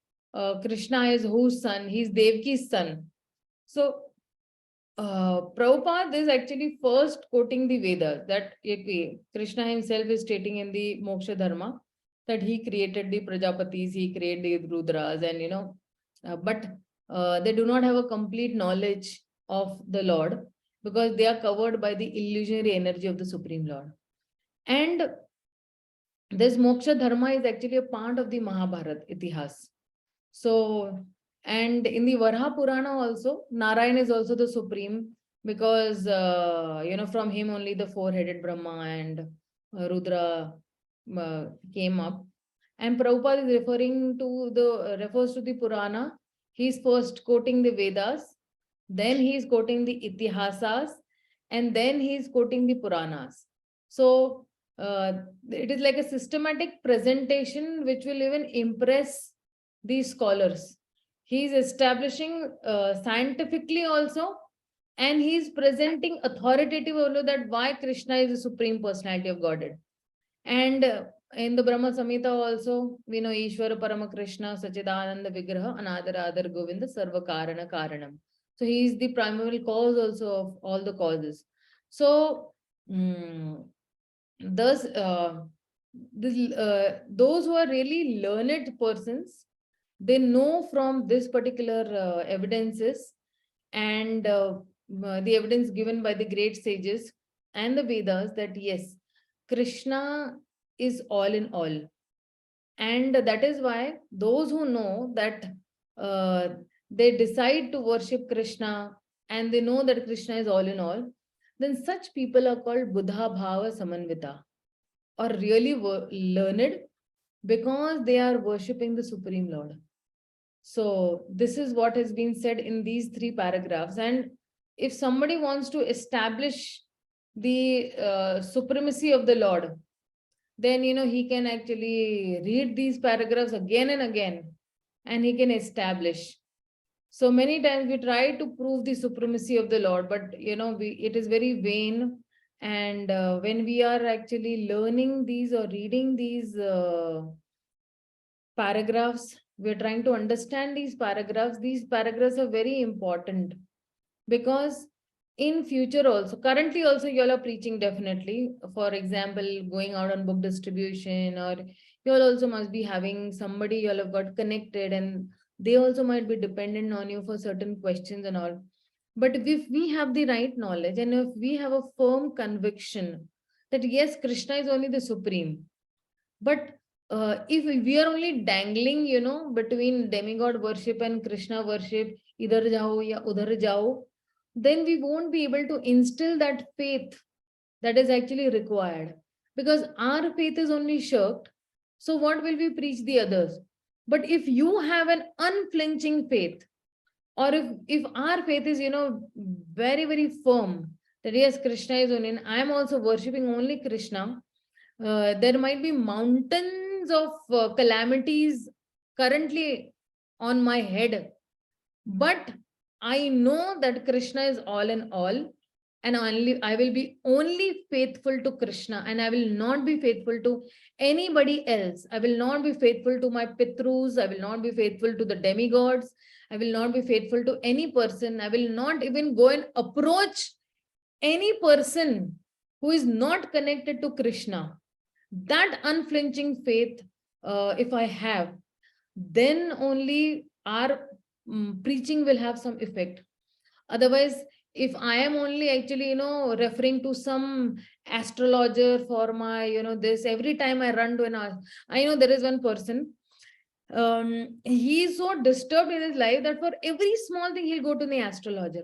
Krishna is whose son? He's Devki's son. So Prabhupada is actually first quoting the Vedas, that Krishna himself is stating in the Moksha Dharma that he created the Prajapatis, he created the Rudras, and but they do not have a complete knowledge of the Lord because they are covered by the illusionary energy of the Supreme Lord. And this Moksha Dharma is actually a part of the Mahabharata Itihas. So, and in the Varaha Purana also, Narayana is also the supreme, because from him only the four-headed Brahma and Rudra came up. And Prabhupada is refers to the Purana. He's first quoting the Vedas, then he's quoting the Itihasas, and then he's quoting the Puranas. So it is like a systematic presentation which will even impress these scholars. He's establishing scientifically also, and he's presenting authoritative also that why Krishna is the supreme personality of Godhead. And in the Brahma Samhita also, we know Ishvara Parama Krishna Sachidananda Vigraha Anadara Adar Govinda Sarva Karana Karanam. So he is the primary cause also of all the causes. So thus those who are really learned persons, they know from this particular evidences, and the evidence given by the great sages and the Vedas that yes, Krishna is all in all. And that is why those who know that they decide to worship Krishna and they know that Krishna is all in all, then such people are called Buddha Bhava Samanvita, or really learned, because they are worshipping the Supreme Lord. So this is what has been said in these 3 paragraphs. And if somebody wants to establish the supremacy of the Lord, then he can actually read these paragraphs again and again, and he can establish. So many times we try to prove the supremacy of the Lord, but it is very vain. And when we are actually learning these or reading these paragraphs, we're trying to understand these paragraphs are very important, because in future also, currently also, you all are preaching definitely. For example, going out on book distribution, or you all also must be having somebody you all have got connected, and they also might be dependent on you for certain questions and all. But if we have the right knowledge, and if we have a firm conviction that yes, Krishna is only the supreme, but if we are only dangling, between demigod worship and Krishna worship, idhar jao ya udhar jao, then we won't be able to instill that faith that is actually required, because our faith is only shirked. So what will we preach the others? But if you have an unflinching faith, or if our faith is very, very firm that yes, Krishna is only, and I am also worshipping only Krishna, there might be mountains of calamities currently on my head, but I know that Krishna is all in all, and I will be only faithful to Krishna, and I will not be faithful to anybody else. I will not be faithful to my Pitrus. I will not be faithful to the demigods. I will not be faithful to any person. I will not even go and approach any person who is not connected to Krishna. That unflinching faith, if I have, then only our preaching will have some effect. Otherwise, if I am only actually referring to some astrologer for my this, every time I run to I know there is one person, he is so disturbed in his life that for every small thing he'll go to the astrologer.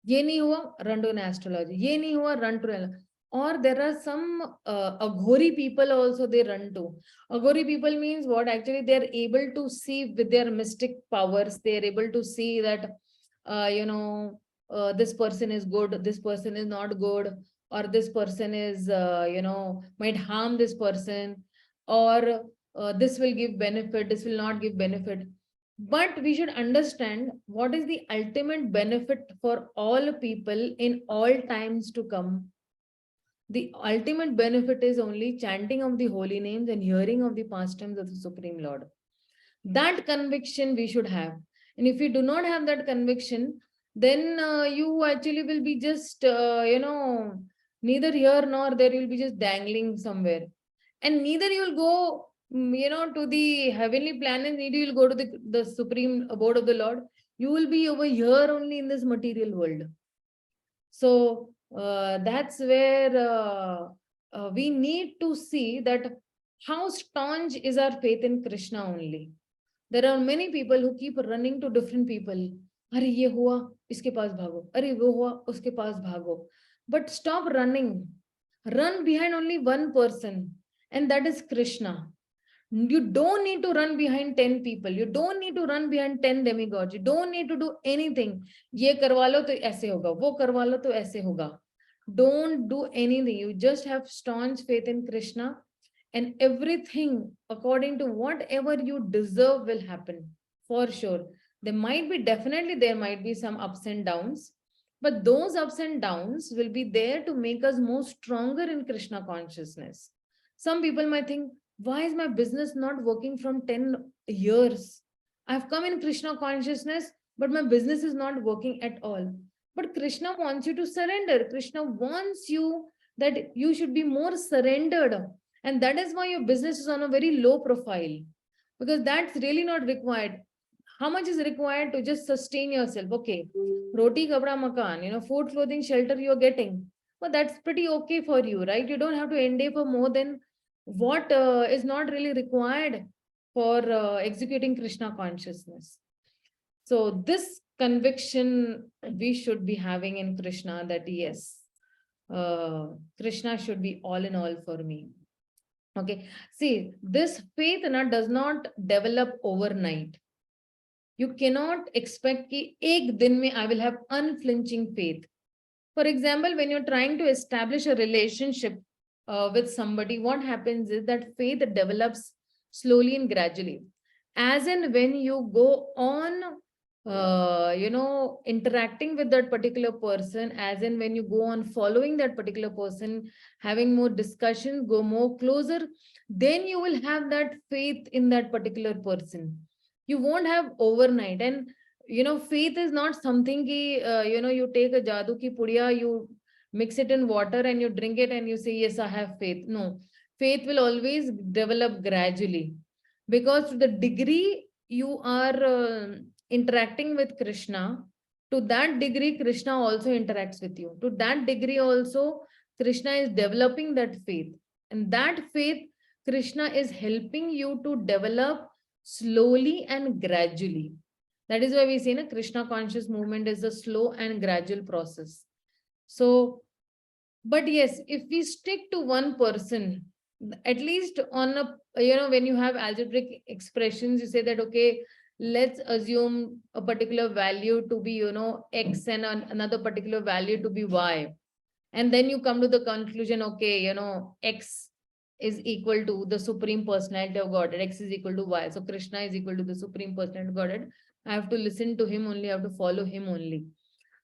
Ye nahi hua, run to an astrologer. Ye nahi hua, run to an. Or there are some aghori people also they run to. Aghori people means what? Actually, they are able to see with their mystic powers. They are able to see that, this person is good, this person is not good, or this person is, might harm this person, or this will give benefit, this will not give benefit. But we should understand what is the ultimate benefit for all people in all times to come. The ultimate benefit is only chanting of the holy names and hearing of the pastimes of the Supreme Lord. That conviction we should have. And if you do not have that conviction, then you actually will be just, neither here nor there, you'll be just dangling somewhere. And neither you'll go, to the heavenly planets, neither you'll go to the supreme abode of the Lord. You will be over here only in this material world. So that's where we need to see that how staunch is our faith in Krishna only. There are many people who keep running to different people. Are ye hua, iske paas bhago. Are wo hua, uske paas bhago. But stop running. Run behind only one person, and that is Krishna. You don't need to run behind 10 people. You don't need to run behind 10 demigods. You don't need to do anything. Ye karwa lo to aise hoga. Wo karwa lo to aise hoga. Don't do anything. You just have staunch faith in Krishna, and everything according to whatever you deserve will happen for sure. There might be some ups and downs, but those ups and downs will be there to make us more stronger in Krishna consciousness. Some people might think, why is my business not working from 10 years? I've come in Krishna consciousness, but my business is not working at all. But Krishna wants you to surrender. Krishna wants you that you should be more surrendered. And that is why your business is on a very low profile, because that's really not required. how much is required to just sustain yourself? Okay, roti, kapda, makan, food, clothing, shelter you're getting. But that's pretty okay for you, right? You don't have to endeavor more than what is not really required for executing Krishna consciousness. So this conviction we should be having in Krishna, that yes, Krishna should be all in all for me. Okay, see, this faith does not develop overnight. You cannot expect कि एक दिन में I will have unflinching faith. For example, when you're trying to establish a relationship with somebody, what happens is that faith develops slowly and gradually. As in when you go on, interacting with that particular person, as in when you go on following that particular person, having more discussion, go more closer, then you will have that faith in that particular person. You won't have overnight. And faith is not something ki, you take a jadoo ki pudiya, you mix it in water and you drink it and you say, yes, I have faith. No, faith will always develop gradually, because to the degree you are interacting with Krishna, to that degree, Krishna also interacts with you. To that degree also, Krishna is developing that faith. And that faith, Krishna is helping you to develop slowly and gradually. That is why we say that Krishna conscious movement is a slow and gradual process. So, but yes, if we stick to one person, at least on a, when you have algebraic expressions, you say that, okay, let's assume a particular value to be, X and another particular value to be Y. And then you come to the conclusion, okay, X is equal to the Supreme Personality of Godhead. X is equal to Y. So Krishna is equal to the Supreme Personality of Godhead. I have to listen to him only. I have to follow him only.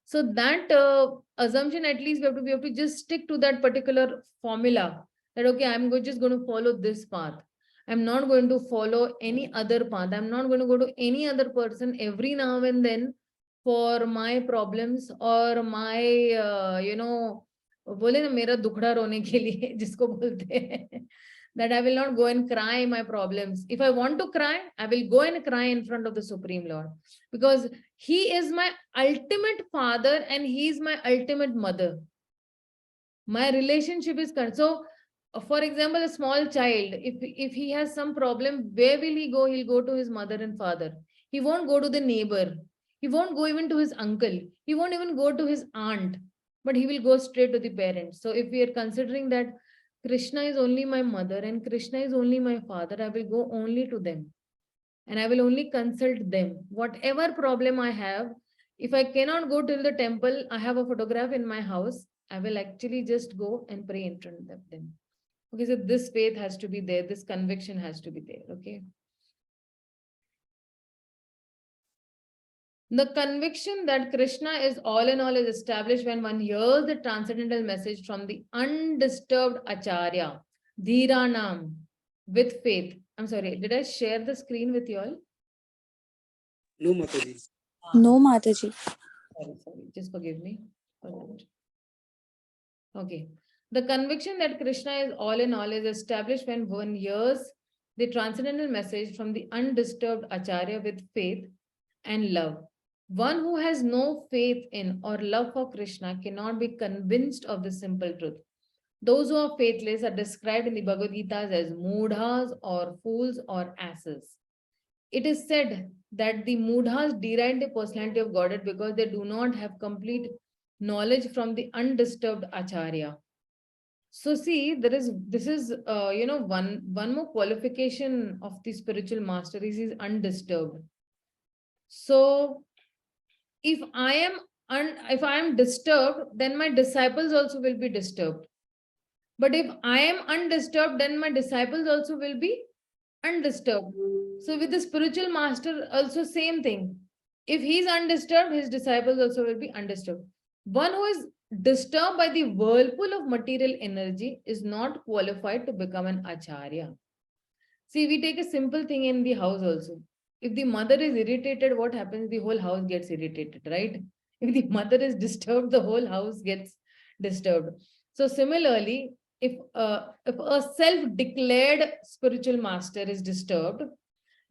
So that assumption, at least we have to just stick to that particular formula, that, okay, I'm just going to follow this path. I'm not going to follow any other path. I'm not going to go to any other person every now and then for my problems or my, बोले ना मेरा दुखड़ा रोने के लिए जिसको बोलते हैं, that I will not go and cry my problems. If I want to cry, I will go and cry in front of the Supreme Lord, because he is my ultimate father and he is my ultimate mother. My relationship is so. For example, a small child, if he has some problem, where will he go? He'll go to his mother and father. He won't go to the neighbor. He won't go even to his uncle. He won't even go to his aunt, but he will go straight to the parents. So if we are considering that Krishna is only my mother and Krishna is only my father, I will go only to them and I will only consult them. Whatever problem I have, if I cannot go till the temple, I have a photograph in my house, I will actually just go and pray in front of them. Okay, so this faith has to be there, this conviction has to be there, okay? The conviction that Krishna is all in all is established when one hears the transcendental message from the undisturbed Acharya, Dhiranam, with faith. I'm sorry, did I share the screen with you all? No, Mataji. No, Mataji. Sorry, just forgive me. Okay. The conviction that Krishna is all in all is established when one hears the transcendental message from the undisturbed Acharya with faith and love. One who has no faith in or love for Krishna cannot be convinced of the simple truth. Those who are faithless are described in the Bhagavad Gita as mudhas or fools or asses. It is said that the mudhas deride the personality of Godhead because they do not have complete knowledge from the undisturbed Acharya. So see, this is one more qualification of the spiritual master is undisturbed. So if I am disturbed, then my disciples also will be disturbed. But if I am undisturbed, then my disciples also will be undisturbed. So with the spiritual master, also same thing. If he is undisturbed, his disciples also will be undisturbed. One who is disturbed by the whirlpool of material energy is not qualified to become an acharya. See, we take a simple thing in the house also. If the mother is irritated, what happens? The whole house gets irritated, right? If the mother is disturbed, the whole house gets disturbed. So similarly, if a self-declared spiritual master is disturbed,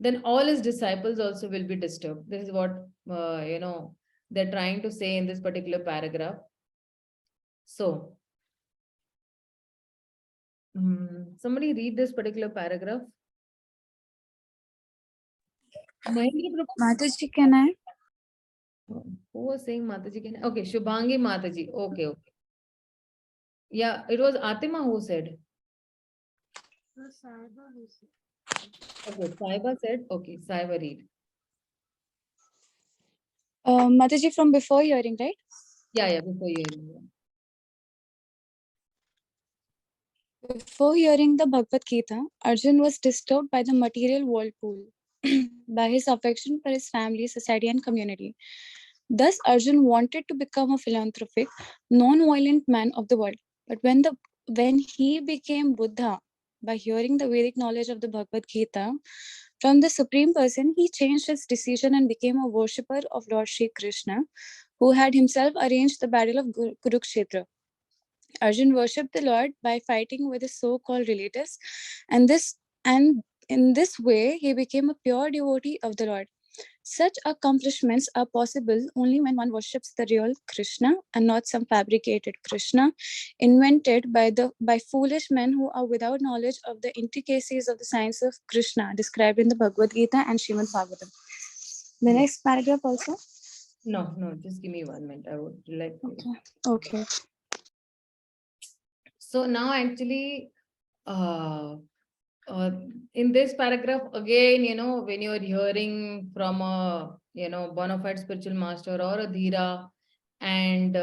then all his disciples also will be disturbed. This is what, they're trying to say in this particular paragraph. So, somebody read this particular paragraph. Mahendra Prabhu? Mataji, can I? Who was saying Mataji? Can I? Okay, Shubhangi Mataji. Okay, okay. Yeah, it was Atima who said. Okay, Saiba said. Okay, Saiba read. Mataji, from before hearing, right? Yeah, before you. Before hearing the Bhagavad Gita, Arjun was disturbed by the material whirlpool, by his affection for his family, society, and community. Thus, Arjun wanted to become a philanthropic, non-violent man of the world. But when he became Buddha, by hearing the Vedic knowledge of the Bhagavad Gita from the Supreme Person, he changed his decision and became a worshipper of Lord Shri Krishna, who had himself arranged the battle of Kurukshetra. Arjun worshipped the Lord by fighting with his so-called relatives, and in this way he became a pure devotee of the Lord. Such accomplishments are possible only when one worships the real Krishna and not some fabricated Krishna invented by foolish men who are without knowledge of the intricacies of the science of Krishna described in the Bhagavad Gita and Srimad Bhagavatam. The next paragraph also? No, just give me 1 minute. I would like to. Okay. So now actually, in this paragraph, again, when you're hearing from a, bona fide spiritual master or a dhira, and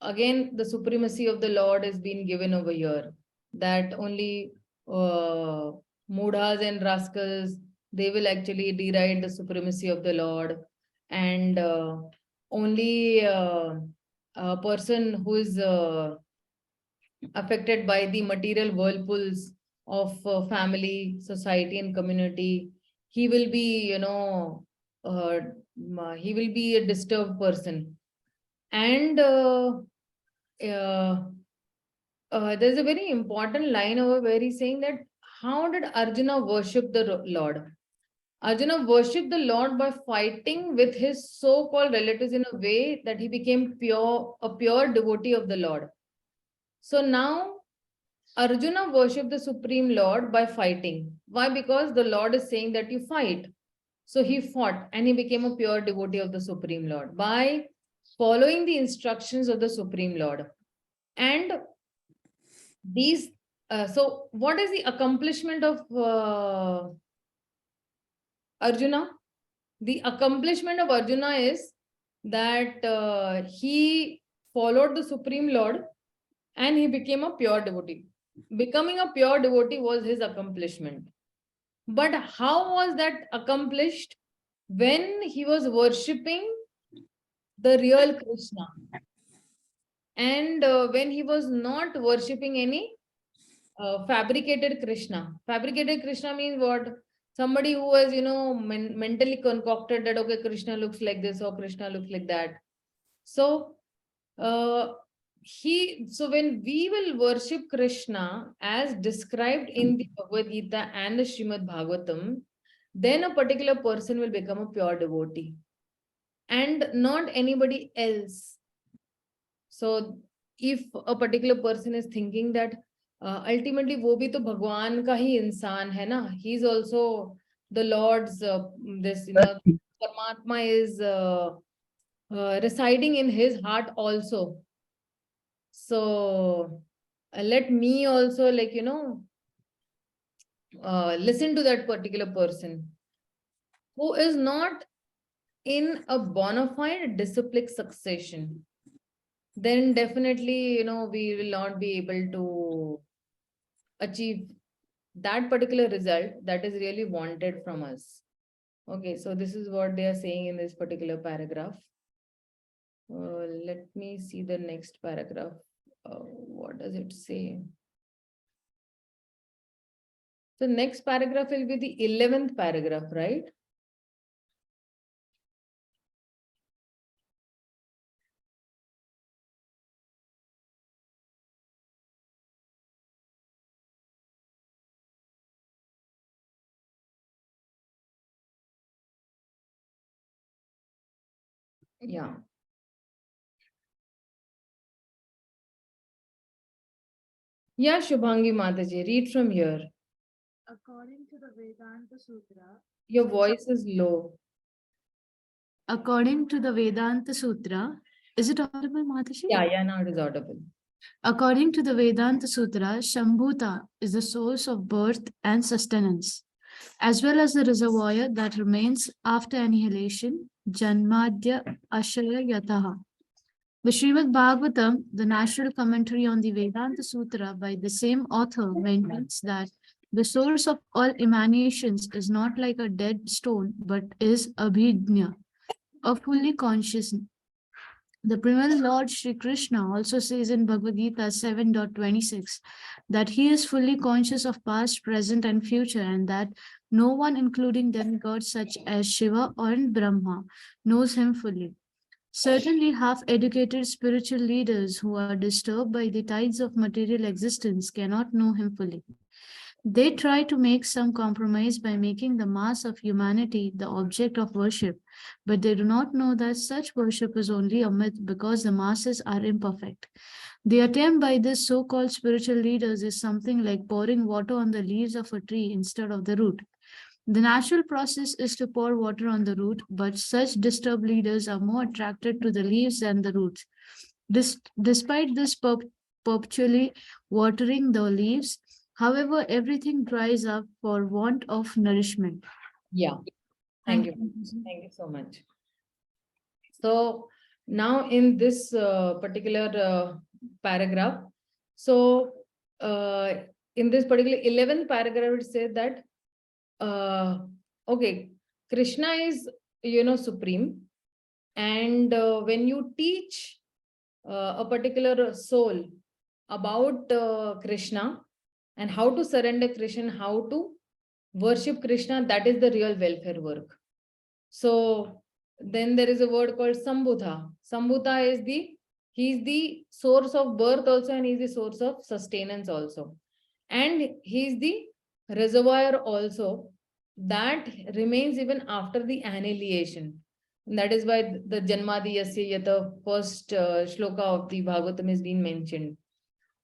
again, the supremacy of the Lord is being given over here, that only mudhas and rascals, they will actually deride the supremacy of the Lord, and only a person who is affected by the material whirlpools of family, society, and community, he will be, he will be a disturbed person. And there's a very important line over where he's saying that how did Arjuna worship the Lord? Arjuna worshipped the Lord by fighting with his so-called relatives in a way that he became a pure devotee of the Lord. So now Arjuna worshipped the Supreme Lord by fighting. Why? Because the Lord is saying that you fight. So he fought and he became a pure devotee of the Supreme Lord by following the instructions of the Supreme Lord. And these, so what is the accomplishment of Arjuna? The accomplishment of Arjuna is that he followed the Supreme Lord and he became a pure devotee. Becoming a pure devotee was his accomplishment. But how was that accomplished? When he was worshipping the real Krishna. And when he was not worshipping any fabricated Krishna. Fabricated Krishna means what? Somebody who has, mentally concocted that, okay, Krishna looks like this or Krishna looks like that. So, so when we will worship Krishna as described in the Bhagavad Gita and the Srimad Bhagavatam, then a particular person will become a pure devotee and not anybody else. So if a particular person is thinking that ultimately वो भी तो भगवान का ही इंसान है ना, he is also the Lord's this Paramatma is residing in his heart also. So let me also listen to that particular person who is not in a bona fide disciplic succession. Then definitely, we will not be able to achieve that particular result that is really wanted from us. Okay, so this is what they are saying in this particular paragraph. Let me see the next paragraph. What does it say? So next paragraph will be the 11th paragraph, right? Yeah. Yeah, Shubhangi Mataji, read from here. According to the Vedanta Sutra, Your voice is low. according to the Vedanta Sutra, is it audible, Mataji? Yeah, now it is audible. According to the Vedanta Sutra, Shambhuta is the source of birth and sustenance, as well as the reservoir that remains after annihilation, Janmadya Ashaya Yataha. The Srimad Bhagavatam, the natural commentary on the Vedanta Sutra by the same author, maintains that the source of all emanations is not like a dead stone, but is abhijna, a fully conscious. The primal Lord Sri Krishna also says in Bhagavad Gita 7.26 that he is fully conscious of past, present, and future, and that no one, including demigods such as Shiva or Brahma, knows him fully. Certainly, half-educated spiritual leaders who are disturbed by the tides of material existence cannot know him fully. They try to make some compromise by making the mass of humanity the object of worship, but they do not know that such worship is only a myth because the masses are imperfect. The attempt by these so-called spiritual leaders is something like pouring water on the leaves of a tree instead of the root. The natural process is to pour water on the root, but such disturbed leaders are more attracted to the leaves than the roots. Despite this perpetually watering the leaves, however, everything dries up for want of nourishment. Yeah. Thank you. Thank you so much. So now in this particular paragraph, so in this particular 11th paragraph, it says that okay, Krishna is, supreme, and when you teach a particular soul about Krishna and how to surrender Krishna, how to worship Krishna, that is the real welfare work. So then there is a word called Sambhuta. Sambhuta is he's the source of birth also, and he's the source of sustenance also. And he's the reservoir also that remains even after the annihilation. And that is why the Janmadi Yasya Yata first shloka of the Bhagavatam is being mentioned.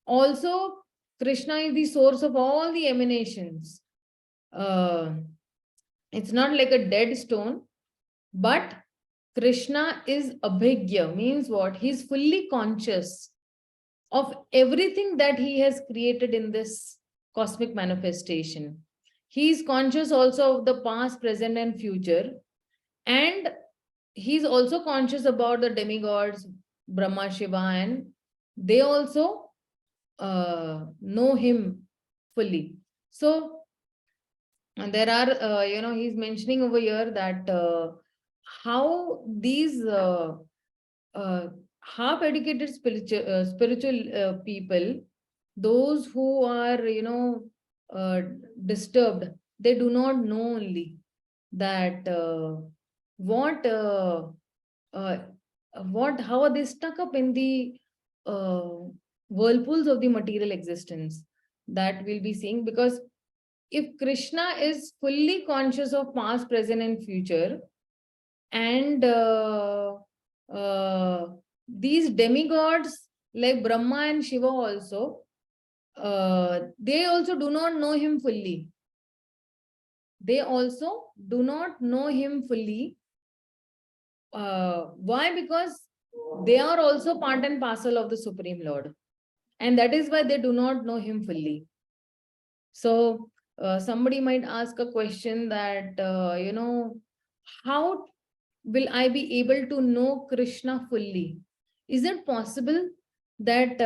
Also, Krishna is the source of all the emanations. It's not like a dead stone, but Krishna is abhigya, means what? He's fully conscious of everything that he has created in this cosmic manifestation. He is conscious also of the past, present, and future. And he's also conscious about the demigods, Brahma, Shiva, and they also know him fully. So and there are, he's mentioning over here that how these half-educated spiritual people, those who are, disturbed, they do not know only that how are they stuck up in the whirlpools of the material existence, that we'll be seeing. Because if Krishna is fully conscious of past, present, and future, and these demigods like Brahma and Shiva also, they also do not know him fully. They also do not know him fully. Why? Because they are also part and parcel of the Supreme Lord. And that is why they do not know him fully. So somebody might ask a question that, how will I be able to know Krishna fully? Is it possible that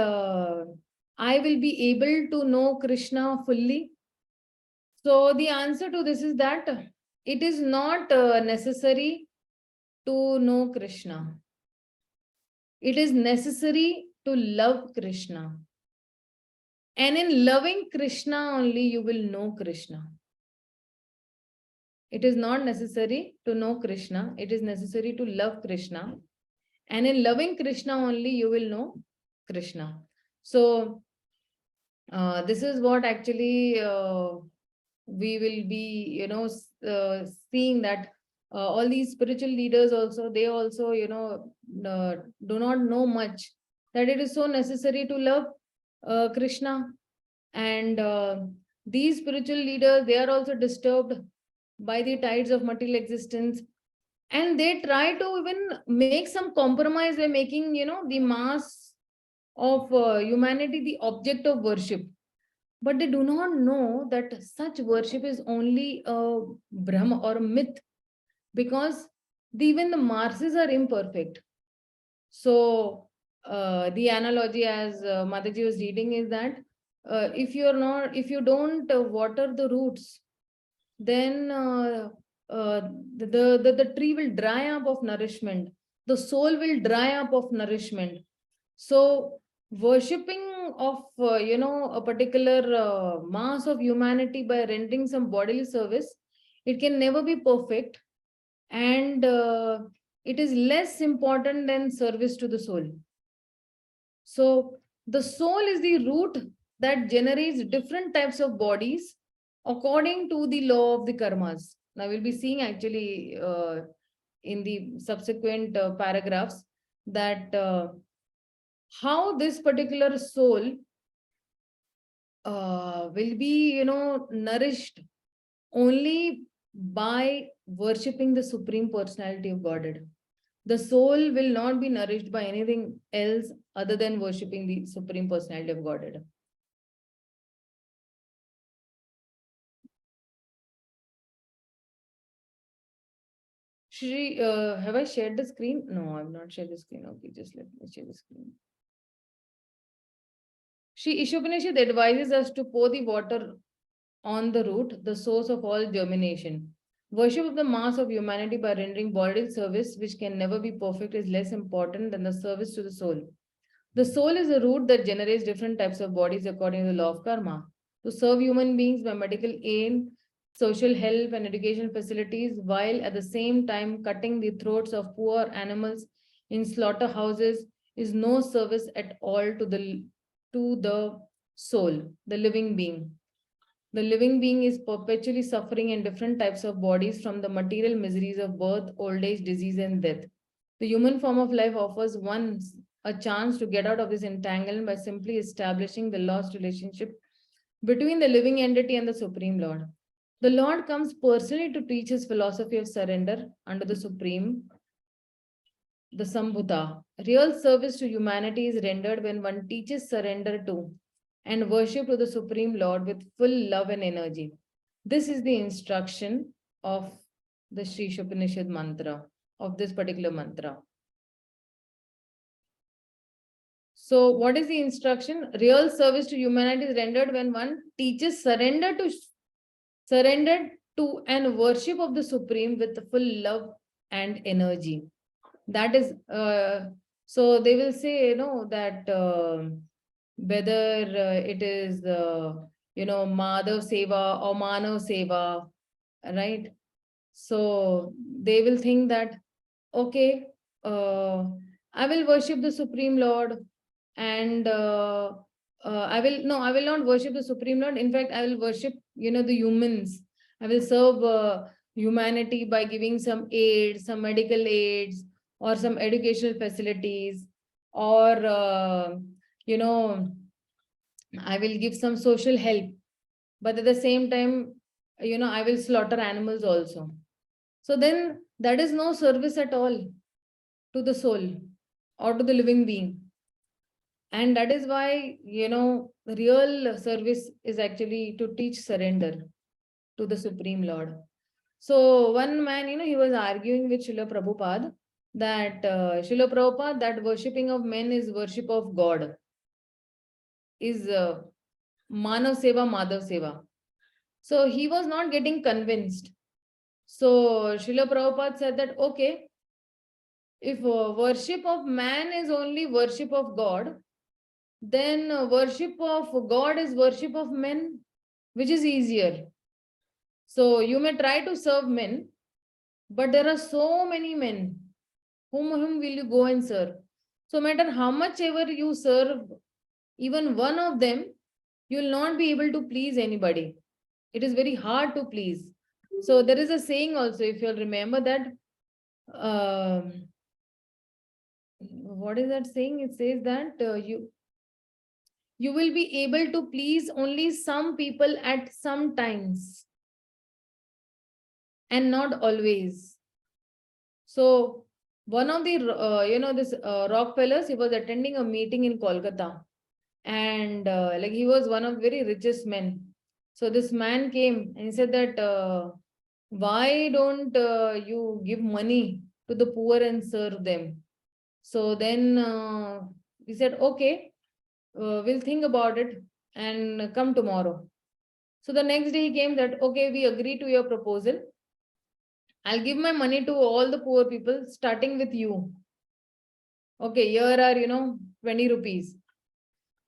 I will be able to know Krishna fully? So the answer to this is that it is not necessary to know Krishna. It is necessary to love Krishna. And in loving Krishna only you will know Krishna. It is not necessary to know Krishna. It is necessary to love Krishna. And in loving Krishna only you will know Krishna. So this is what actually we will be, seeing that all these spiritual leaders also, they also, do not know much that it is so necessary to love Krishna. And these spiritual leaders, they are also disturbed by the tides of material existence, and they try to even make some compromise by making, the mass of humanity the object of worship. But they do not know that such worship is only a Brahma or a myth, because even the masses are imperfect. So the analogy, as Mataji was reading, is that if you don't water the roots, then the tree will dry up of nourishment. The soul will dry up of nourishment. So worshipping of a particular mass of humanity by rendering some bodily service, it can never be perfect, and it is less important than service to the soul. So the soul is the root that generates different types of bodies according to the law of the karmas. Now we'll be seeing actually in the subsequent paragraphs that how this particular soul will be, nourished only by worshipping the Supreme Personality of Godhead. The soul will not be nourished by anything else other than worshipping the Supreme Personality of Godhead. Shri, have I shared the screen? No, I've not shared the screen. Okay, just let me share the screen. Shri ISHOPANISHAD advises us to pour the water on the root, the source of all germination. Worship of the mass of humanity by rendering bodily service, which can never be perfect, is less important than the service to the soul. The soul is a root that generates different types of bodies according to the law of karma. To serve human beings by medical aid, social help, and education facilities, while at the same time cutting the throats of poor animals in slaughterhouses, is no service at all to the soul, the living being. The living being is perpetually suffering in different types of bodies from the material miseries of birth, old age, disease, and death. The human form of life offers one a chance to get out of this entanglement by simply establishing the lost relationship between the living entity and the Supreme Lord. The Lord comes personally to teach his philosophy of surrender under the Supreme, the Sambhuta. Real service to humanity is rendered when one teaches surrender to and worship to the Supreme Lord with full love and energy. This is the instruction of the Sri ISHOPANISHAD mantra, of this particular mantra. So what is the instruction? Real service to humanity is rendered when one teaches surrender to and worship of the Supreme with full love and energy. That is, so they will say, that whether it is, Madhav Seva or Manav Seva, right? So they will think that, okay, I will worship the Supreme Lord, and I will not worship the Supreme Lord. In fact, I will worship, the humans. I will serve humanity by giving some aid, some medical aids, or some educational facilities, or I will give some social help. But at the same time, I will slaughter animals also. So then that is no service at all to the soul or to the living being. And that is why, real service is actually to teach surrender to the Supreme Lord. So one man, he was arguing with Srila Prabhupada that Srila Prabhupada, that worshipping of men is worship of God, is Manav Seva, Madhav Seva. So he was not getting convinced. So Srila Prabhupada said that, okay, if worship of man is only worship of God, then worship of God is worship of men, which is easier. So you may try to serve men, but there are so many men. Whom will you go and serve? So no matter how much ever you serve, even one of them, you will not be able to please anybody. It is very hard to please. So there is a saying also, if you'll remember that, what is that saying? It says that you will be able to please only some people at some times and not always. So one of the, this Rockefellers, he was attending a meeting in Kolkata, and like he was one of very richest men. So this man came and he said that, why don't you give money to the poor and serve them? So then he said, okay, we'll think about it and come tomorrow. So the next day he came that, okay, we agree to your proposal. I'll give my money to all the poor people, starting with you. Okay, here are, 20 rupees.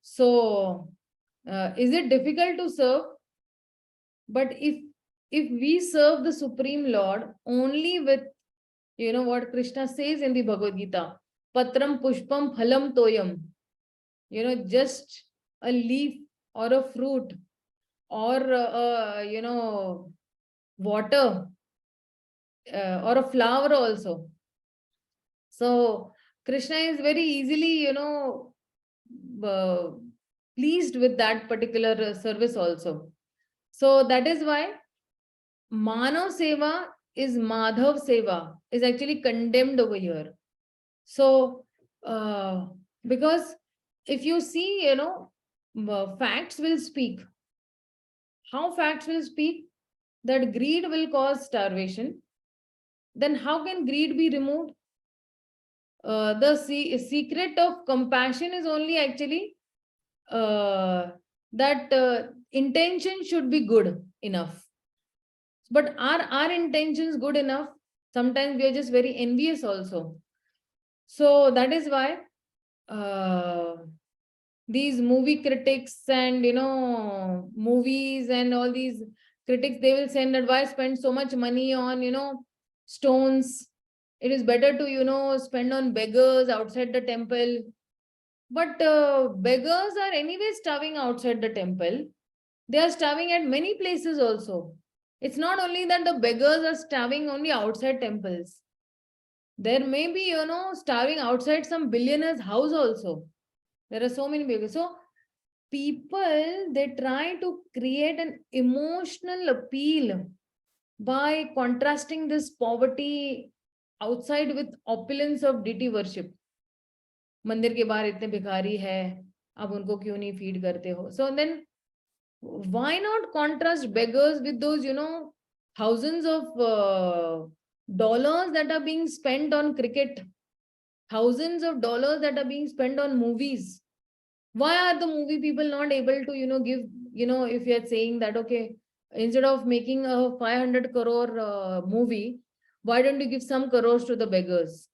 So is it difficult to serve? But if we serve the Supreme Lord only with, what Krishna says in the Bhagavad Gita, Patram Pushpam Phalam Toyam, just a leaf or a fruit or, water or a flower also. So Krishna is very easily, pleased with that particular service also. So that is why Manav Seva is Madhav Seva is actually condemned over here. So because if you see, facts will speak. How facts will speak? That greed will cause starvation. Then how can greed be removed? The secret of compassion is only actually that intention should be good enough. But are our intentions good enough? Sometimes we are just very envious also. So that is why these movie critics and, movies and all these critics, they will say that why spend so much money on, stones? It is better to, spend on beggars outside the temple. But beggars are anyway starving outside the temple. They are starving at many places also. It's not only that the beggars are starving only outside temples. There may be, starving outside some billionaire's house also. There are so many beggars. So people, they try to create an emotional appeal by contrasting this poverty outside with opulence of deity worship. मंदिर के बाहर इतने भिखारी है, आप उनको क्यों नहीं feed करते हो? So then why not contrast beggars with those, thousands of dollars that are being spent on cricket, thousands of dollars that are being spent on movies? Why are the movie people not able to, give, if you are saying that, okay, instead of making a 500 crore movie, why don't you give some crores to the beggars?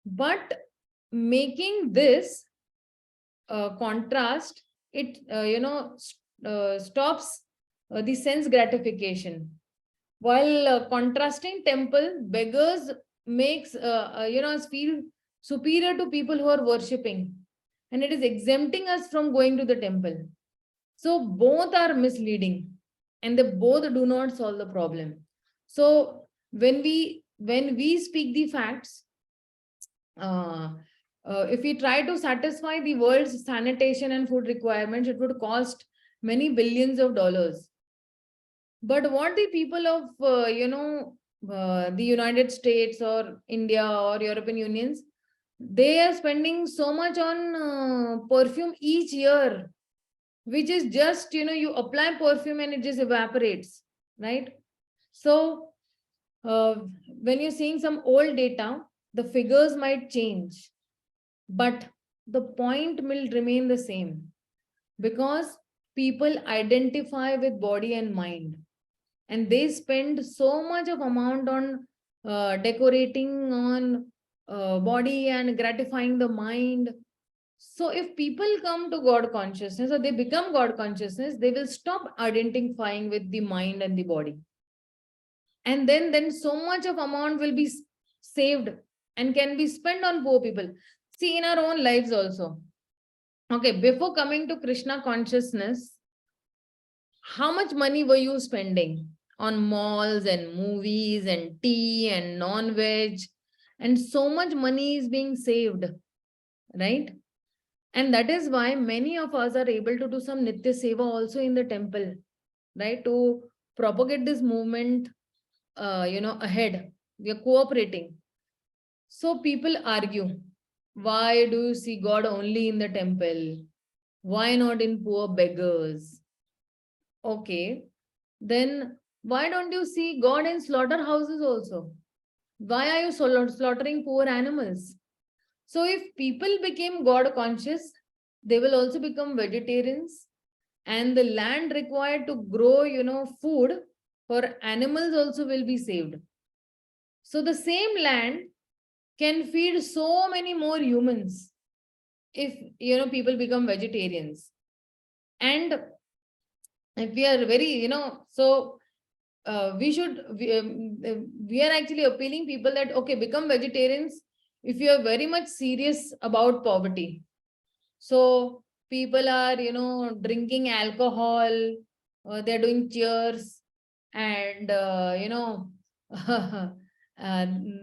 But making this contrast, it, stops the sense gratification. While contrasting temple, beggars makes, us feel superior to people who are worshipping. And it is exempting us from going to the temple. So both are misleading and they both do not solve the problem. So when we speak the facts, if we try to satisfy the world's sanitation and food requirements, it would cost many billions of dollars. But what the people of, the United States or India or European Unions, they are spending so much on perfume each year, which is just, you apply perfume and it just evaporates, right? So when you're seeing some old data, the figures might change, but the point will remain the same, because people identify with body and mind, and they spend so much of amount on decorating on body and gratifying the mind. So if people come to God consciousness or they become God consciousness, they will stop identifying with the mind and the body. And then so much of amount will be saved and can be spent on poor people. See, in our own lives also. Okay, before coming to Krishna consciousness, how much money were you spending? on malls and movies and tea and non-veg, and so much money is being saved, right? And that is why many of us are able to do some Nitya Seva also in the temple, right? To propagate this movement, ahead. We are cooperating. So people argue, why do you see God only in the temple? Why not in poor beggars? Okay, then why don't you see God in slaughterhouses also? Why are you slaughtering poor animals? So if people became God conscious, they will also become vegetarians, and the land required to grow, food for animals also will be saved. So the same land can feed so many more humans if, people become vegetarians. And if we are very, so we are actually appealing people that, okay, become vegetarians if you are very much serious about poverty. So people are, drinking alcohol, they're doing cheers, and,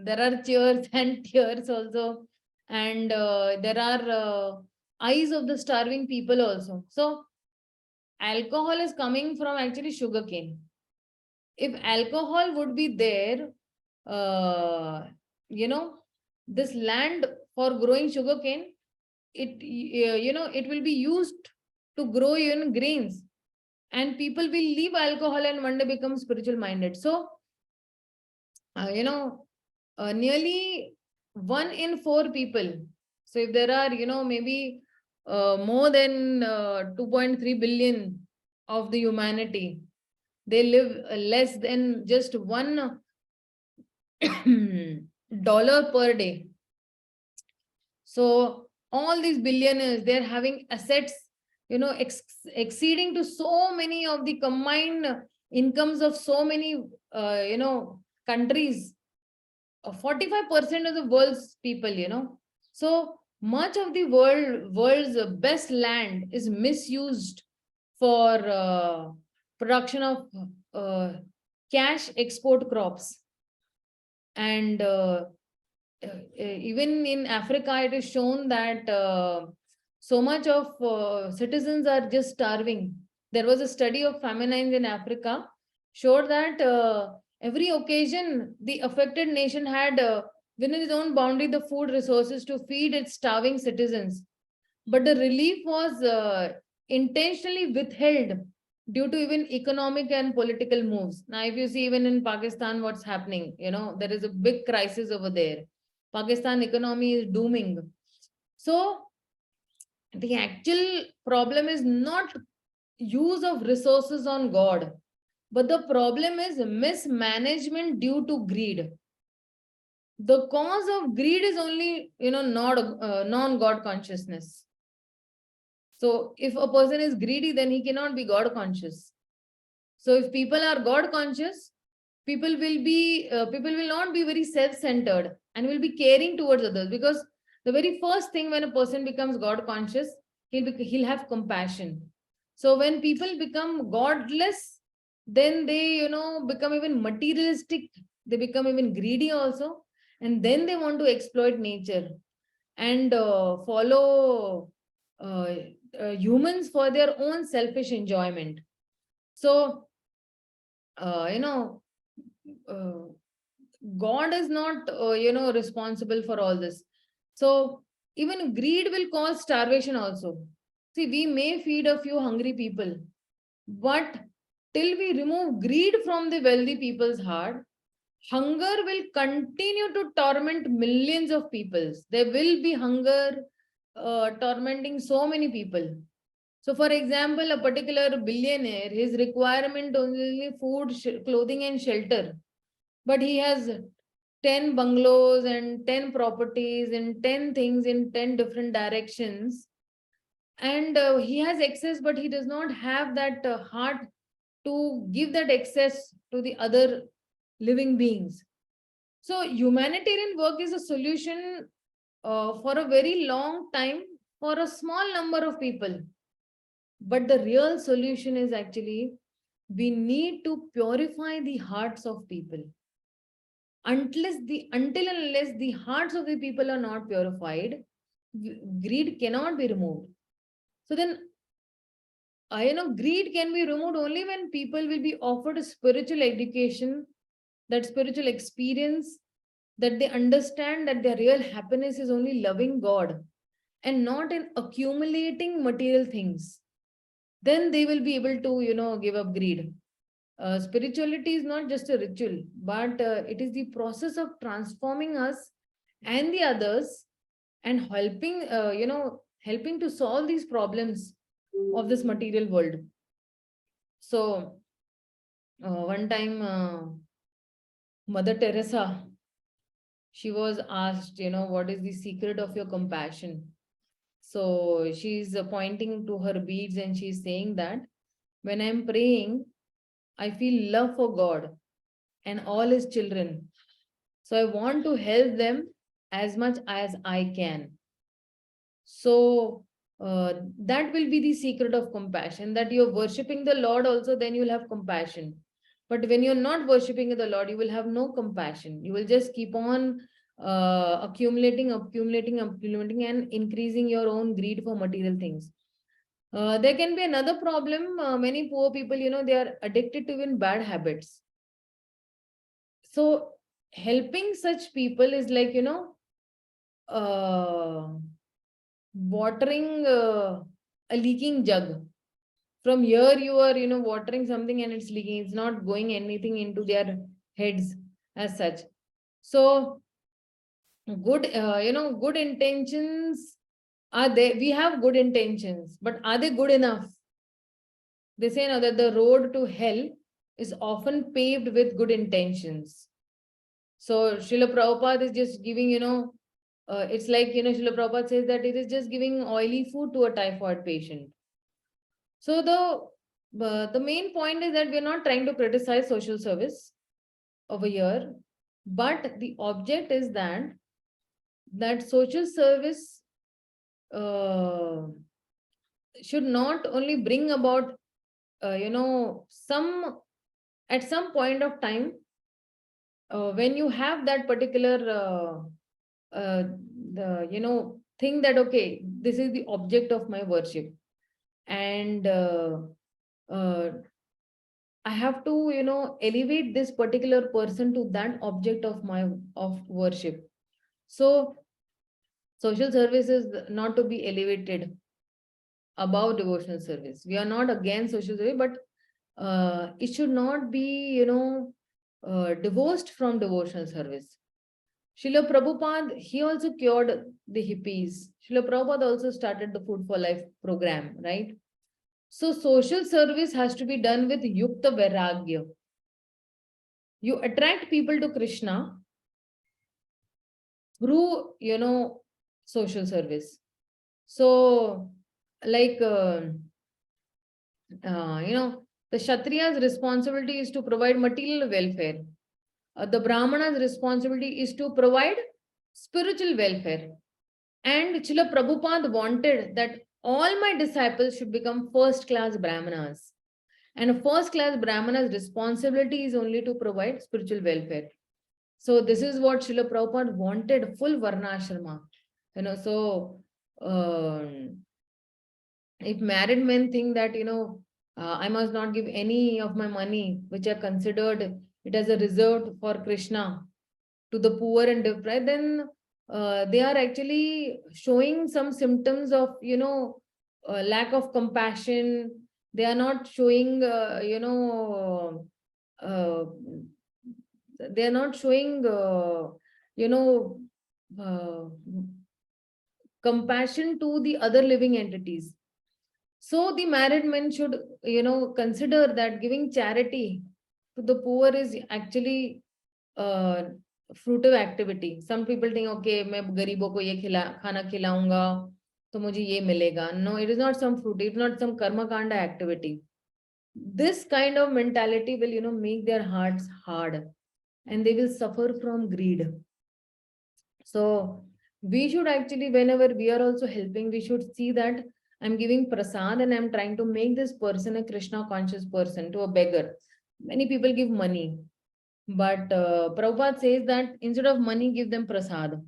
there are cheers and tears also. And there are eyes of the starving people also. So alcohol is coming from actually sugarcane. If alcohol would be there, uh, you know, this land for growing sugarcane, it will be used to grow even grains, and people will leave alcohol and one day become spiritual minded. So, nearly 1 in 4 people. So if there are, maybe more than 2.3 billion of the humanity, they live less than just $1 per day. So all these billionaires, they're having assets, exceeding to so many of the combined incomes of so many, countries. 45% of the world's people. So much of the world's best land is misused for production of cash export crops. And even in Africa, it is shown that so much of citizens are just starving. There was a study of famines in Africa, showed that every occasion the affected nation had within its own boundary the food resources to feed its starving citizens. But the relief was intentionally withheld due to even economic and political moves. Now, if you see even in Pakistan, what's happening, there is a big crisis over there. Pakistan economy is dooming. So the actual problem is not use of resources on God, but the problem is mismanagement due to greed. The cause of greed is only, not non-God consciousness. So if a person is greedy, then he cannot be God conscious. So if people are God conscious, people will not be very self-centered and will be caring towards others, because the very first thing when a person becomes God conscious, he'll have compassion. So when people become godless, then they become even materialistic, they become even greedy also, and then they want to exploit nature and follow humans for their own selfish enjoyment. So God is not responsible for all this. So even greed will cause starvation also. See, we may feed a few hungry people, but till we remove greed from the wealthy people's heart, hunger will continue to torment millions of people. There will be hunger tormenting so many people. So, for example, a particular billionaire, his requirement only food, clothing, and shelter, but he has 10 bungalows and 10 properties and 10 things in 10 different directions. And he has excess, but he does not have that heart to give that excess to the other living beings. So humanitarian work is a solution for a very long time for a small number of people. But the real solution is actually we need to purify the hearts of people. Until and unless the hearts of the people are not purified, greed cannot be removed. So then, greed can be removed only when people will be offered a spiritual education, that spiritual experience, that they understand that their real happiness is only loving God and not in accumulating material things. Then they will be able to, give up greed. Spirituality is not just a ritual, but it is the process of transforming us and the others and helping to solve these problems of this material world. So, one time, Mother Teresa, she was asked, what is the secret of your compassion? So she's pointing to her beads and she's saying that when I'm praying, I feel love for God and all his children. So I want to help them as much as I can. So that will be the secret of compassion, that you're worshipping the Lord also, then you'll have compassion. But when you're not worshipping the Lord, you will have no compassion. You will just keep on accumulating, and increasing your own greed for material things. There can be another problem. Many poor people, they are addicted to even bad habits. So helping such people is like, uh, watering a leaking jug. From here you are, watering something and it's leaking. It's not going anything into their heads as such. So good intentions are there. We have good intentions, but are they good enough? They say now that the road to hell is often paved with good intentions. So Srila Prabhupada is just giving, it's like, Srila Prabhupada says that it is just giving oily food to a typhoid patient. So the main point is that we're not trying to criticize social service over here, but the object is that social service should not only bring about, at some point of time, when you have that particular thing that, okay, this is the object of my worship, and I have to, elevate this particular person to that object of worship. So social service is not to be elevated above devotional service. We are not against social service, but it should not be, divorced from devotional service. Srila Prabhupada, he also cured the hippies. Srila Prabhupada also started the Food for Life program, right? So social service has to be done with Yukta Vairagya. You attract people to Krishna through, social service. So, like, the Kshatriya's responsibility is to provide material welfare. The Brahmana's responsibility is to provide spiritual welfare. And Srila Prabhupada wanted that all my disciples should become first-class Brahmanas. And a first-class Brahmana's responsibility is only to provide spiritual welfare. So this is what Srila Prabhupada wanted, full Varnashrama. So if married men think that, I must not give any of my money, which are considered it as a reserved for Krishna, to the poor and deprived, then they are actually showing some symptoms of, lack of compassion. They are not showing, they are not showing, you know, uh, compassion to the other living entities. So the married men should, consider that giving charity to the poor is actually fruitive activity. Some people think, okay, मैं गरीबों को ये खाना खिलाऊंगा तो मुझे ये मिलेगा. No, it is not some fruit. It is not some karma kanda activity. This kind of mentality will, make their hearts hard, and they will suffer from greed. So we should actually, whenever we are also helping, we should see that I'm giving prasad and I'm trying to make this person a Krishna conscious person, to a beggar. Many people give money, but Prabhupada says that instead of money, give them prasad.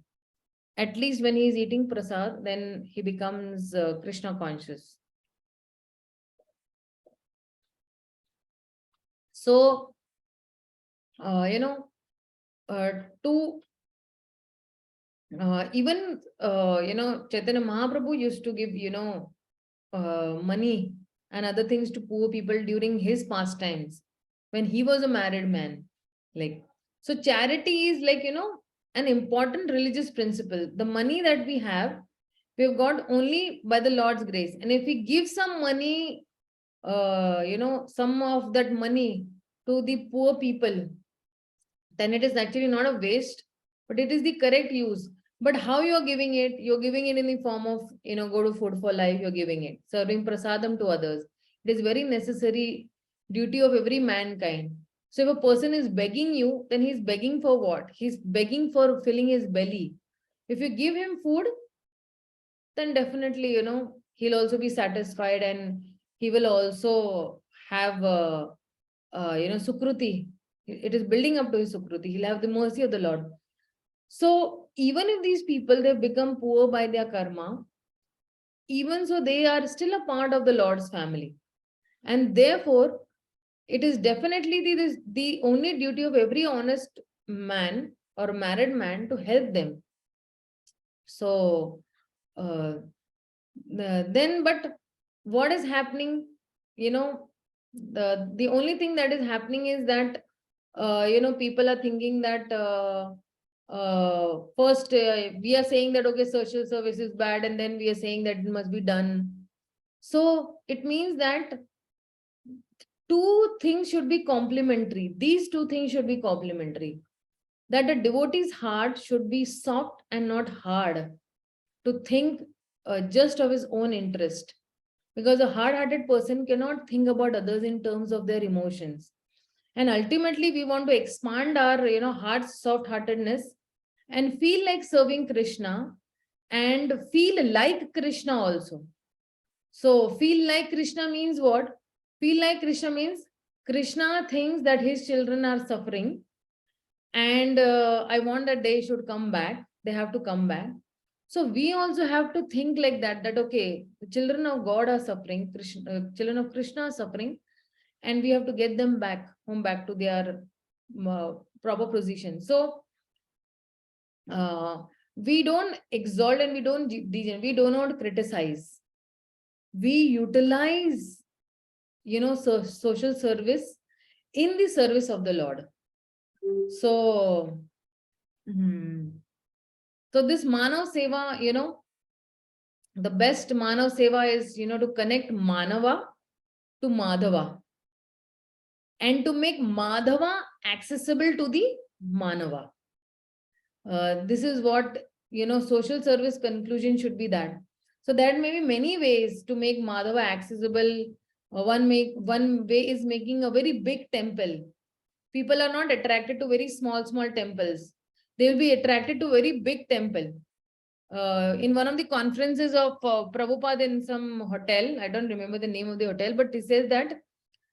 At least when he is eating prasad, then he becomes Krishna conscious. So, to even, Chaitanya Mahaprabhu used to give, money and other things to poor people during his pastimes when he was a married man. Like, so charity is like, an important religious principle. The money that we have, we've got only by the Lord's grace. And if we give some money, some of that money to the poor people, then it is actually not a waste, but it is the correct use. But how you are giving it? You're giving it in the form of, go to food for life, you're giving it, serving prasadam to others. It is very necessary duty of every mankind. So if a person is begging you, then he's begging for what? He's begging for filling his belly. If you give him food, then definitely, he'll also be satisfied and he will also have, sukruti. It is building up to his sukruti. He'll have the mercy of the Lord. So even if these people, they've become poor by their karma, even so they are still a part of the Lord's family. And therefore, it is definitely the only duty of every honest man or married man to help them. So, then, but what is happening, the only thing that is happening is that, people are thinking that, first, we are saying that, okay, social service is bad, and then we are saying that it must be done. So it means that two things should be complementary. These two things should be complementary. That a devotee's heart should be soft and not hard to think just of his own interest. Because a hard-hearted person cannot think about others in terms of their emotions. And ultimately, we want to expand our, heart's soft-heartedness and feel like serving Krishna and feel like Krishna also. So feel like Krishna means what? Feel like Krishna means Krishna thinks that his children are suffering and I want that they should come back. They have to come back. So we also have to think like that, that okay, the children of God are suffering, children of Krishna are suffering, and we have to get them back home, back to their proper position. So we don't exalt and we don't we do not criticize. We utilize, social service in the service of the Lord. So, so this Manav Seva, the best Manav Seva is, to connect Manava to Madhava and to make Madhava accessible to the Manava. This is what, social service conclusion should be that. So there may be many ways to make Madhava accessible. One way is making a very big temple. People are not attracted to very small temples. They will be attracted to very big temple. In one of the conferences of Prabhupada in some hotel, I don't remember the name of the hotel, but he says that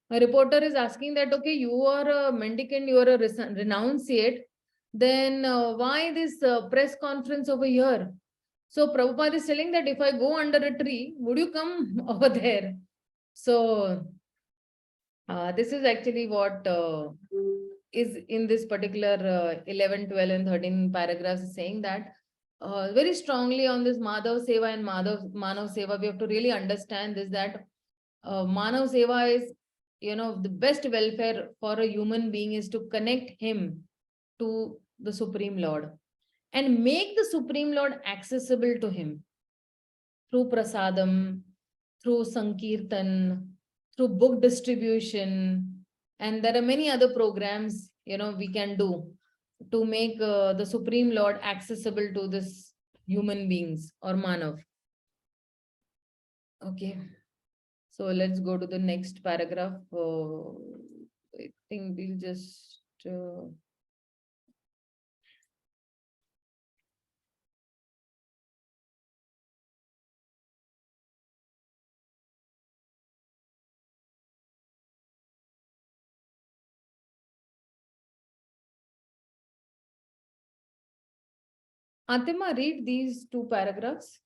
a reporter is asking that, okay, you are a mendicant, you are a renunciate, then why this press conference over here? So Prabhupada is telling that if I go under a tree, would you come over there? So this is actually what is in this particular 11, 12 and 13 paragraphs is saying that very strongly on this Madhav Seva and Manav Seva, we have to really understand this, that Manav Seva is, the best welfare for a human being is to connect him to the Supreme Lord and make the Supreme Lord accessible to him through prasadam, through sankirtan, through book distribution, and there are many other programs, we can do to make the Supreme Lord accessible to this human beings or Manav. Okay. So let's go to the next paragraph. I think we'll just Atima, read these two paragraphs.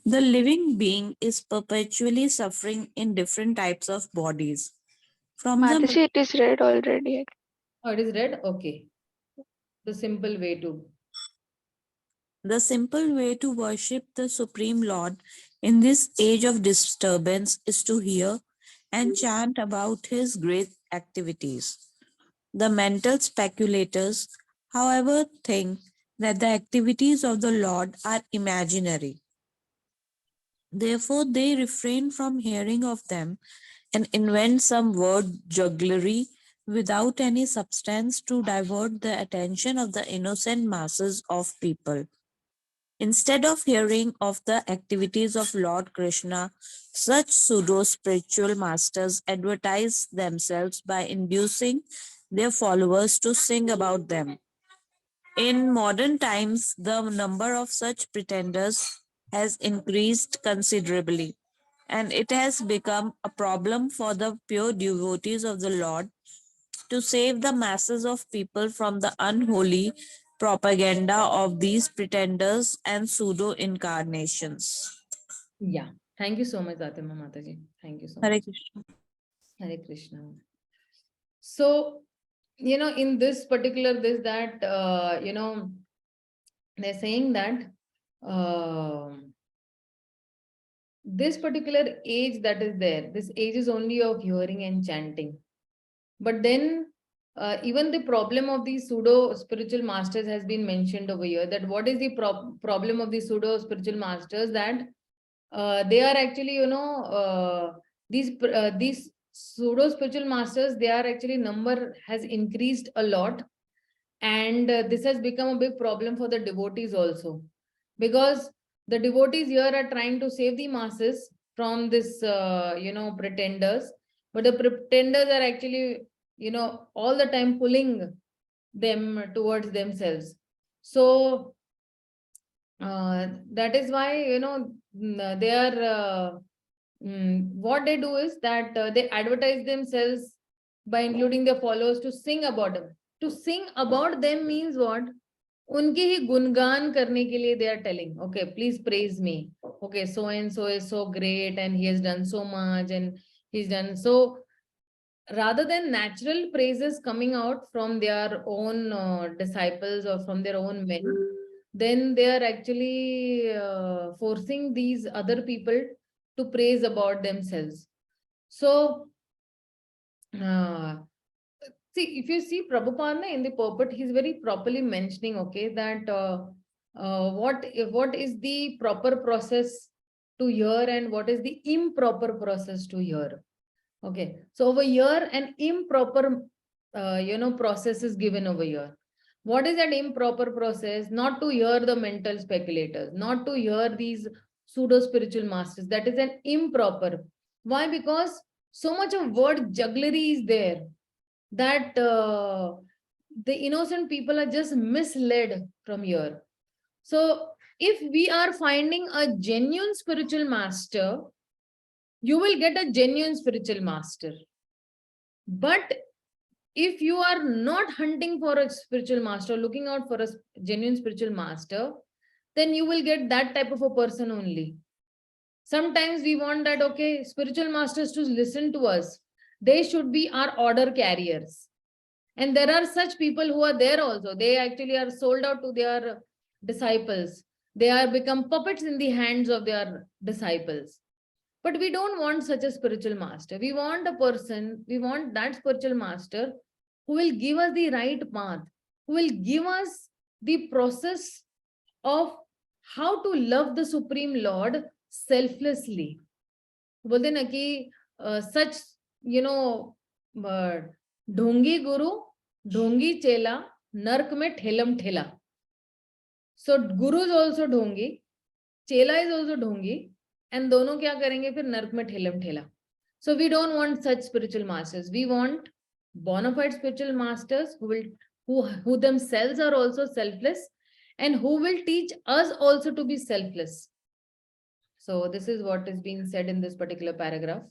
The living being is perpetually suffering in different types of bodies. From Mataji, it is read already. Oh, it is read? Okay. The simple way to. The simple way to worship the Supreme Lord in this age of disturbance is to hear and chant about his great activities. The mental speculators, however, think that the activities of the Lord are imaginary. Therefore, they refrain from hearing of them and invent some word jugglery without any substance to divert the attention of the innocent masses of people. Instead of hearing of the activities of Lord Krishna, such pseudo-spiritual masters advertise themselves by inducing their followers to sing about them. In modern times, the number of such pretenders has increased considerably, and it has become a problem for the pure devotees of the Lord to save the masses of people from the unholy propaganda of these pretenders and pseudo incarnations. Yeah. Thank you so much, Atima Mataji. Thank you so Hare much. Krishna. Hare Krishna. So, in this particular, they're saying that this particular age that is there, this age is only of hearing and chanting. But then even the problem of these pseudo spiritual masters has been mentioned over here, that what is the problem of these pseudo spiritual masters, that they are actually, these pseudo spiritual masters, they are actually, number has increased a lot. And this has become a big problem for the devotees also, because the devotees here are trying to save the masses from this, pretenders. But the pretenders are actually, all the time pulling them towards themselves. So that is why, they are, what they do is that they advertise themselves by including their followers to sing about them. To sing about them means what? उनके ही गुणगान करने के लिए they are telling, okay, please praise me. Okay, so and so is so great and he has done so much and he's done so. Rather than natural praises coming out from their own disciples or from their own men, then they are actually forcing these other people to praise about themselves. So, see, if you see Prabhupada in the purport, he's very properly mentioning, okay, that what is the proper process to hear and what is the improper process to hear. Okay, so over here, an improper, process is given over here. What is that improper process? Not to hear the mental speculators, not to hear these pseudo spiritual masters. That is an improper. Why? Because so much of word jugglery is there that the innocent people are just misled from here. So if we are finding a genuine spiritual master, you will get a genuine spiritual master. But if you are not hunting for a spiritual master, looking out for a genuine spiritual master, then you will get that type of a person only. Sometimes we want that, okay, spiritual masters to listen to us. They should be our order carriers. And there are such people who are there also. They actually are sold out to their disciples. They are become puppets in the hands of their disciples. But we don't want such a spiritual master. We want a person, we want that spiritual master who will give us the right path, who will give us the process of how to love the Supreme Lord selflessly. बोलते ना कि such, ढोंगी गुरु, ढोंगी चेला, नरक में ठेलम ठेला. So guru is also ढोंगी, चेला is also ढोंगी, and दोनों क्या करेंगे फिर नरक में ठेलम ठेला. So we don't want such spiritual masters. We want bona fide spiritual masters who themselves are also selfless and who will teach us also to be selfless. So this is what is being said in this particular paragraph.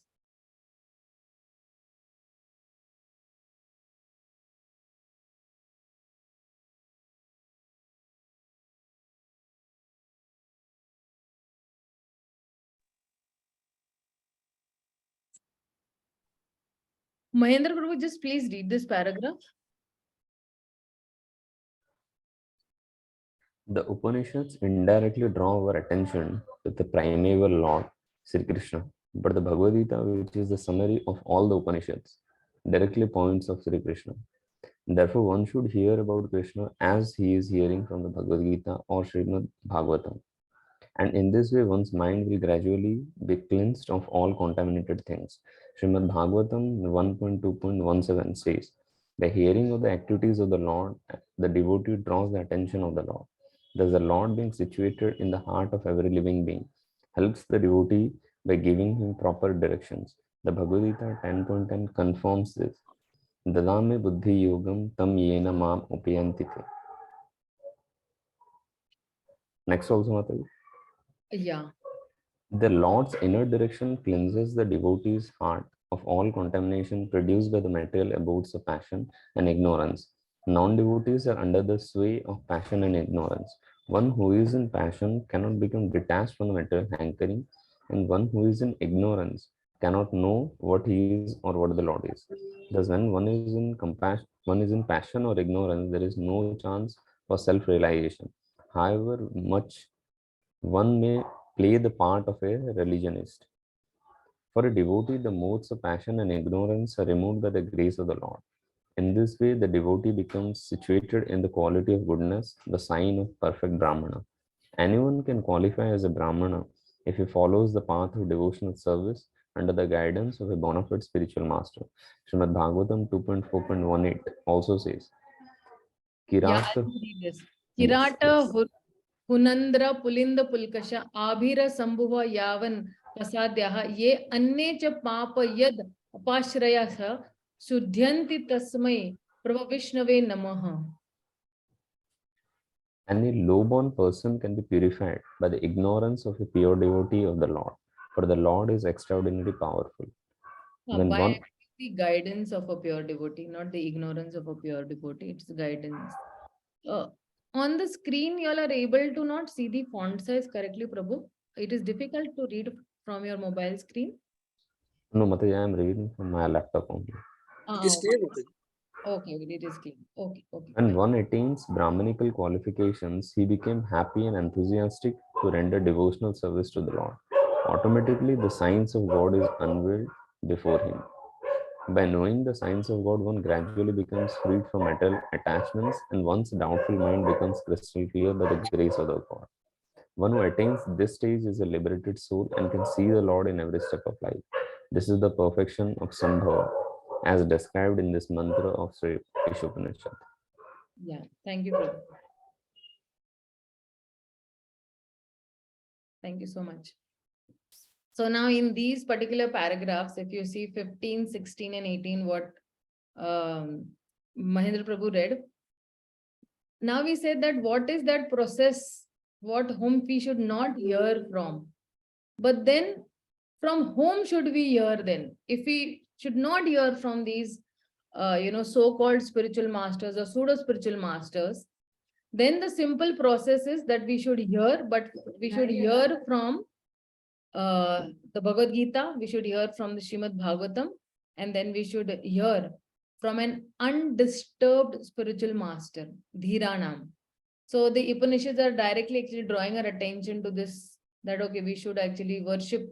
Mahendra Prabhu, just please read this paragraph. The Upanishads indirectly draw our attention to the primeval Lord, Sri Krishna, but the Bhagavad Gita, which is the summary of all the Upanishads, directly points of Sri Krishna. Therefore, one should hear about Krishna as he is hearing from the Bhagavad Gita or Srimad Bhagavatam. And in this way, one's mind will gradually be cleansed of all contaminated things. Srimad Bhagavatam 1.2.17 says, by hearing of the activities of the Lord, the devotee draws the attention of the Lord. Thus, the Lord, being situated in the heart of every living being, helps the devotee by giving him proper directions. The Bhagavad Gita 10.10 confirms this. Dadame buddhi yogam tam yena mam upayanti. Next also, Mataji. Yeah. The Lord's inner direction cleanses the devotee's heart of all contamination produced by the material abodes of passion and ignorance. Non-devotees are under the sway of passion and ignorance. One who is in passion cannot become detached from the material hankering, and one who is in ignorance cannot know what he is or what the Lord is. Thus, when one is in passion or ignorance, there is no chance for self-realization. However much one may play the part of a religionist. For a devotee, the modes of passion and ignorance are removed by the grace of the Lord. In this way, the devotee becomes situated in the quality of goodness, the sign of perfect Brahmana. Anyone can qualify as a Brahmana if he follows the path of devotional service under the guidance of a bona fide spiritual master. Srimad Bhagavatam 2.4.18 also says, Yeah, Kirat. I'll read this. Yes, Kirata yes. Hunandra Pulinda Pulkasha Abhira Sambhuva Yavan Prasadyaha Ye Anne Cha Papa Yad Apashrayasa Sudhyanti Tasmai Prabha Vishnave Namaha. And a low-born person can be purified by the ignorance of a pure devotee of the Lord, for the Lord is extraordinarily powerful. When By one, the guidance of a pure devotee, not the ignorance of a pure devotee, it's guidance. On the screen, you all are able to not see the font size correctly, Prabhu. It is difficult to read from your mobile screen. no, Mataji, I am reading from my laptop only. It is clear, Mataji. Okay, it is clean. Okay, When fine. one attains Brahmanical qualifications, he became happy and enthusiastic to render devotional service to the Lord. Automatically, the signs of God is unveiled before him. By knowing the signs of God, one gradually becomes freed from material attachments, and one's doubtful mind becomes crystal clear by the grace of the God. One who attains this stage is a liberated soul and can see the Lord in every step of life. This is the perfection of Sambhava, as described in this mantra of Sri ISHOPANISHAD. Yeah, thank you, Prabhu. Thank you so much. So now in these particular paragraphs, if you see 15, 16, and 18, what Mahendra Prabhu read, now we said that what is that process, whom we should not hear from. But then from whom should we hear then? If we should not hear from these, so-called spiritual masters or pseudo-spiritual masters, then the simple process is that we should hear, but we should hear from the Bhagavad Gita, we should hear from the Srimad Bhagavatam, and then we should hear from an undisturbed spiritual master, Dhiranam. So the Upanishads are directly actually drawing our attention to this, that okay, we should actually worship,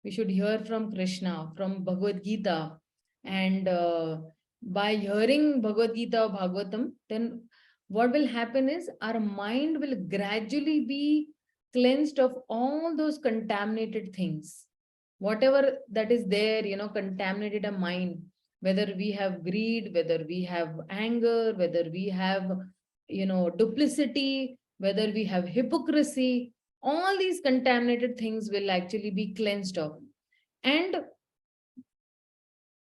we should hear from Krishna, from Bhagavad Gita, and by hearing Bhagavad Gita or Bhagavatam, then what will happen is our mind will gradually be cleansed of all those contaminated things. Whatever that is there, contaminated a mind, whether we have greed, whether we have anger, whether we have, duplicity, whether we have hypocrisy, all these contaminated things will actually be cleansed of. And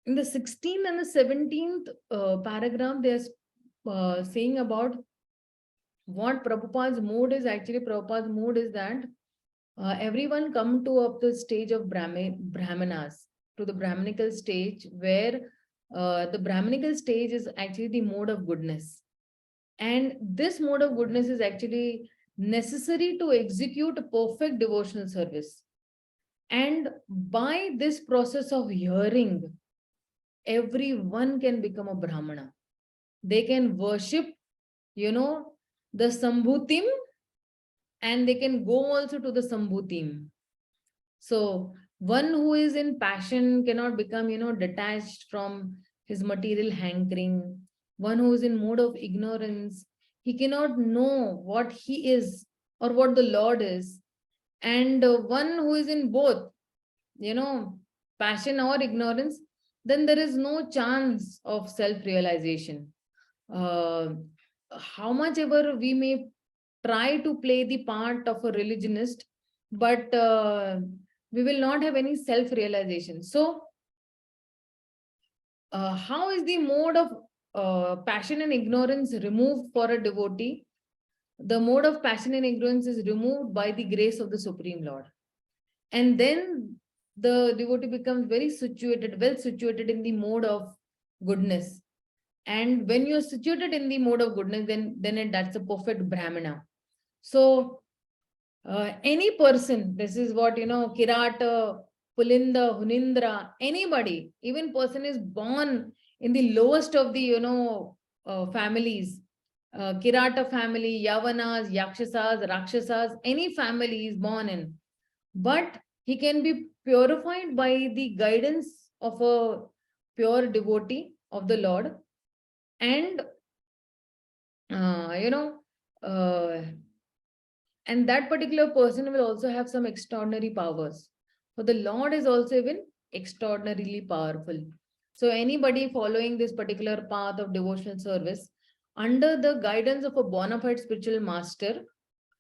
in the 16th and the 17th paragraph, they're saying about what Prabhupada's mood is. Actually, Prabhupada's mood is that everyone come to up the stage of Brahmanas, to the Brahmanical stage, where the Brahmanical stage is actually the mode of goodness. And this mode of goodness is actually necessary to execute a perfect devotional service. And by this process of hearing, everyone can become a Brahmana. They can worship, the Sambhutim, and they can go also to the Sambhutim. So one who is in passion cannot become, detached from his material hankering. One who is in mode of ignorance, he cannot know what he is or what the Lord is. And one who is in both, passion or ignorance, then there is no chance of self-realization. How much ever we may try to play the part of a religionist, but we will not have any self-realization. So, how is the mode of passion and ignorance removed for a devotee? The mode of passion and ignorance is removed by the grace of the Supreme Lord. And then the devotee becomes very situated, well situated in the mode of goodness. And when you're situated in the mode of goodness, then that's a perfect Brahmana. So any person, this is what, Kirata, Pulinda, Hunindra, anybody, even person is born in the lowest of the, families, Kirata family, Yavanas, Yakshasas, Rakshasas, any family is born in. But he can be purified by the guidance of a pure devotee of the Lord. And, and that particular person will also have some extraordinary powers. For the Lord is also even extraordinarily powerful. So anybody following this particular path of devotional service, under the guidance of a bona fide spiritual master,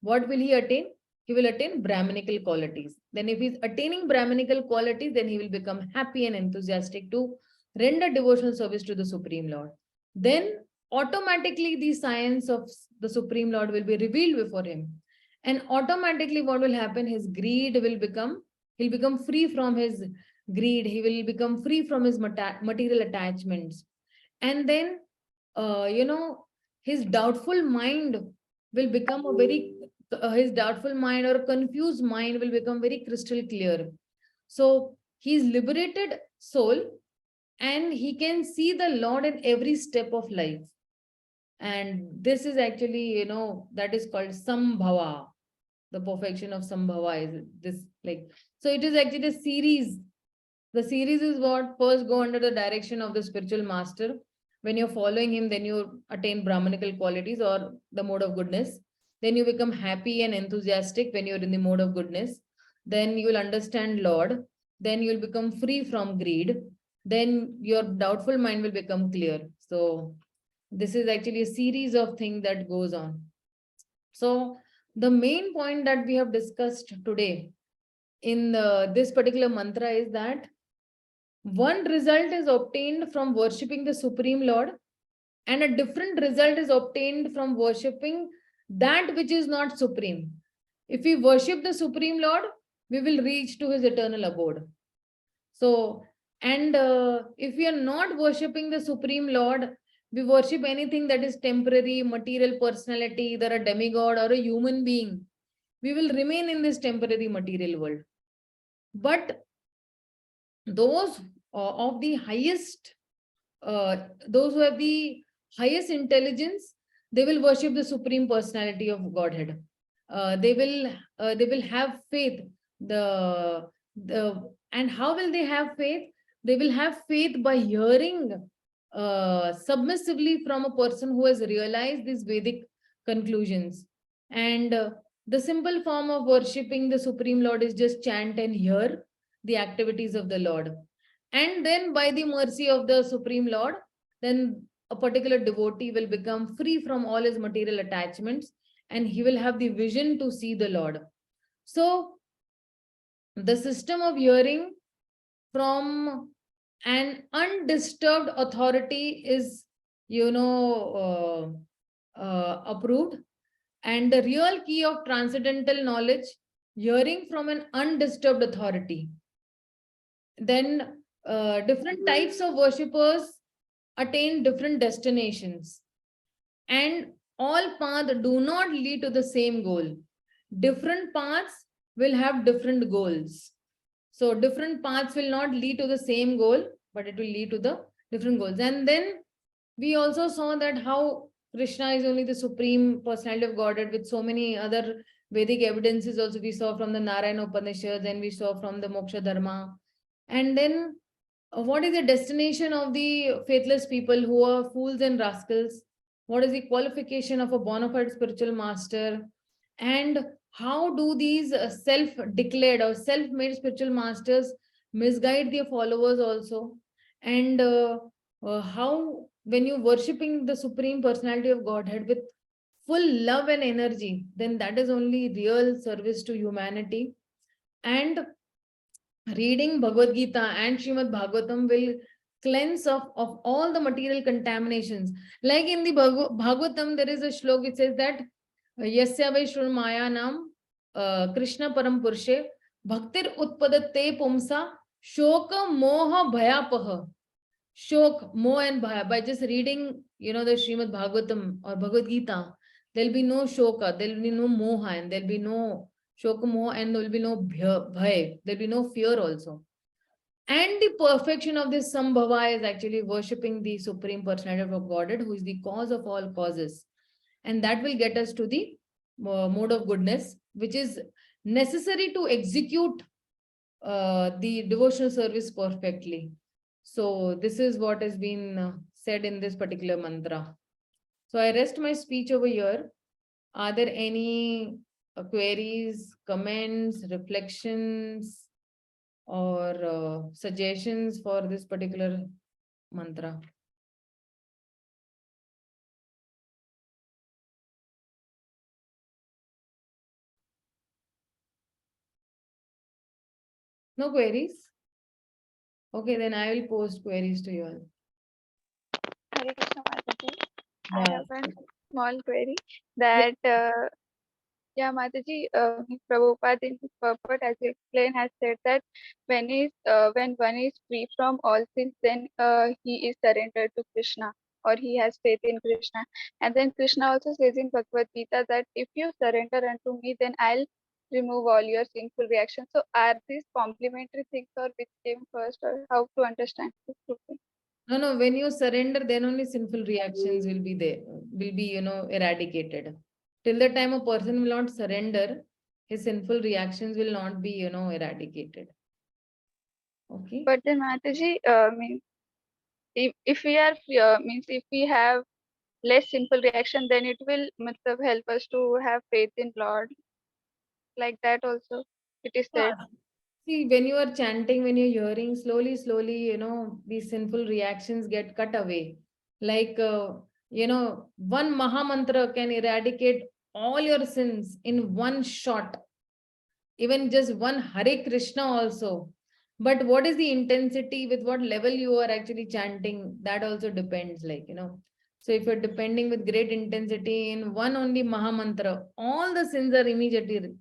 what will he attain? He will attain Brahminical qualities. Then if he's attaining Brahminical qualities, then he will become happy and enthusiastic to render devotional service to the Supreme Lord. Then automatically the science of the Supreme Lord will be revealed before him. And automatically what will happen? His greed will become, he'll become free from his greed. He will become free from his material attachments. And then, his doubtful mind will become a very, his doubtful mind or confused mind will become very crystal clear. So he's liberated soul and he can see the Lord in every step of life. And this is actually, that is called Sambhava. The perfection of Sambhava is this, like, so it is actually a series. The series is what first go under the direction of the spiritual master. When you're following him, then you attain Brahmanical qualities or the mode of goodness. Then you become happy and enthusiastic when you're in the mode of goodness. Then you will understand Lord. Then you'll become free from greed. Then your doubtful mind will become clear. So this is actually a series of things that goes on. So the main point that we have discussed today in this particular mantra is that one result is obtained from worshipping the Supreme Lord, and a different result is obtained from worshipping that which is not supreme. If we worship the Supreme Lord, we will reach to his eternal abode. So, and if we are not worshipping the Supreme Lord, we worship anything that is temporary, material personality, either a demigod or a human being, we will remain in this temporary material world. But those of the highest, those who have the highest intelligence, they will worship the Supreme Personality of Godhead. They will have faith. And how will they have faith? They will have faith by hearing submissively from a person who has realized these Vedic conclusions. And the simple form of worshipping the Supreme Lord is just chant and hear the activities of the Lord. And then by the mercy of the Supreme Lord, then a particular devotee will become free from all his material attachments and he will have the vision to see the Lord. So the system of hearing from an undisturbed authority is, approved. And the real key of transcendental knowledge, hearing from an undisturbed authority. Then different types of worshippers attain different destinations. And all paths do not lead to the same goal. Different paths will have different goals. So different paths will not lead to the same goal, but it will lead to the different goals. And then we also saw that how Krishna is only the supreme personality of Godhead, with so many other Vedic evidences also we saw from the Narayana Upanishads, and we saw from the Moksha Dharma. And then what is the destination of the faithless people who are fools and rascals? What is the qualification of a bona fide spiritual master? And how do these self-declared or self-made spiritual masters misguide their followers also? And how, when you're worshipping the supreme personality of Godhead with full love and energy, then that is only real service to humanity. And reading Bhagavad Gita and Srimad Bhagavatam will cleanse of all the material contaminations. Like in the Bhagavatam, there is a slok which says that Yasya vai Maya nam Krishna Param Purshe Bhaktir Utpadatte Pumsa Shoka Moha Bhayapaha. Shok, Moh and Bhaya. By just reading, the Srimad Bhagavatam or Bhagavad Gita, there'll be no shoka, there'll be no moha, and there'll be no shoka moha, and there'll be no bhay, there'll be no fear also. And the perfection of this Sambhava is actually worshipping the Supreme Personality of Godhead, who is the cause of all causes. And that will get us to the mode of goodness, which is necessary to execute the devotional service perfectly. So this is what has been said in this particular mantra. So I rest my speech over here. Are there any queries, comments, reflections, or suggestions for this particular mantra? No queries? Okay, then I will post queries to you all. Hare Krishna Mataji. I Yeah. have one small query that, Mataji, Prabhupada in his purport, as you explained, has said that when one is free from all sins, then he is surrendered to Krishna, or he has faith in Krishna. And then Krishna also says in Bhagavad Gita that if you surrender unto me, then I'll remove all your sinful reactions. So are these complementary things, or which came first, or how to understand this two things? No, when you surrender, then only sinful reactions will be there, will be, eradicated. Till the time a person will not surrender, his sinful reactions will not be, eradicated. Okay. But then Mataji, means if we are means if we have less simple reaction, then it will help us to have faith in Lord. Like that also, it is said. See, when you are chanting, when you're hearing, slowly, these sinful reactions get cut away. Like, one Maha Mantra can eradicate all your sins in one shot. Even just one Hare Krishna also. But what is the intensity, with what level you are actually chanting, that also depends, So if you're depending with great intensity in one only Maha Mantra, all the sins are immediately,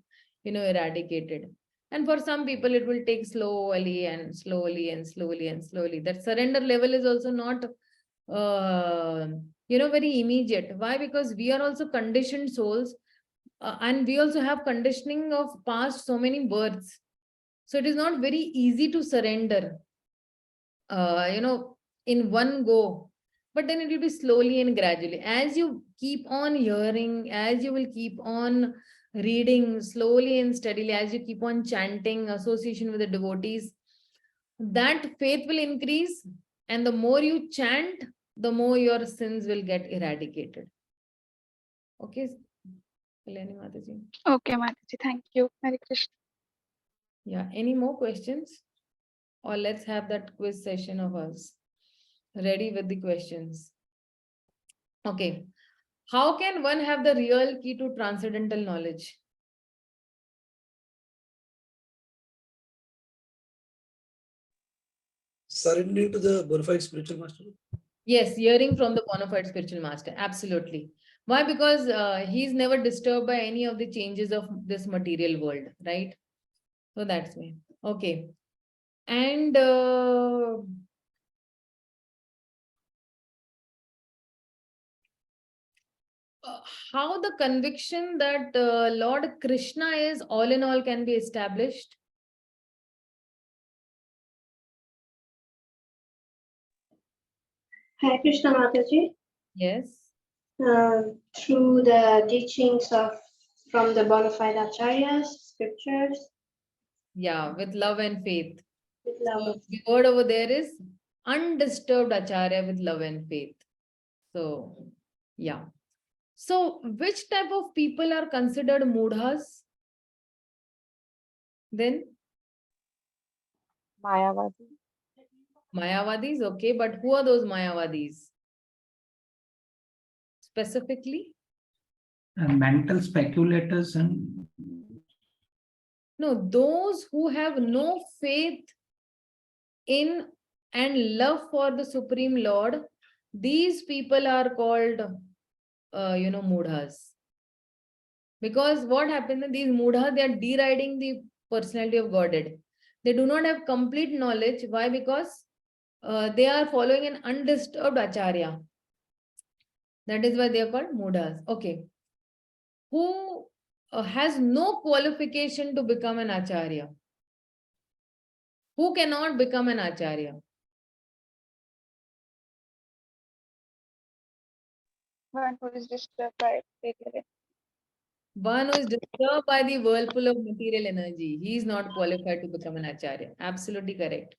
eradicated. And for some people, it will take slowly and slowly and slowly and slowly. That surrender level is also not, very immediate. Why? Because we are also conditioned souls, and we also have conditioning of past so many births. So it is not very easy to surrender, in one go. But then it will be slowly and gradually. As you keep on hearing, as you will keep on reading slowly and steadily, as you keep on chanting association with the devotees, that faith will increase. And the more you chant, the more your sins will get eradicated. Okay, Kalyani Mataji. Okay, Mataji, thank you. Hare Krishna. Yeah, any more questions? Or let's have that quiz session of us. Ready with the questions. Okay. How can one have the real key to transcendental knowledge? Surrendering to the bona fide spiritual master. Yes, hearing from the bona fide spiritual master. Absolutely. Why? Because he's never disturbed by any of the changes of this material world, right? So that's me. Okay. And how the conviction that Lord Krishna is all in all can be established? Hare Krishna Mataji. Yes. Through the teachings from the bona fide acharyas, scriptures, Yeah, with love and faith. with love. The word over there is undisturbed acharya with love and faith. So, yeah. So, which type of people are considered mudhas? Then Mayavadi. Mayavadis, okay, but who are those Mayavadis? Specifically? Mental speculators and No, those who have no faith in and love for the Supreme Lord, these people are called, mudhas. Because what happens in these mudhas, they are deriding the personality of Godhead. They do not have complete knowledge. Why? Because they are following an undisturbed acharya. That is why they are called mudhas. Okay. Who has no qualification to become an acharya? Who cannot become an acharya? One who is disturbed by material. One who is disturbed by the whirlpool of material energy. He is not qualified to become an acharya. Absolutely correct.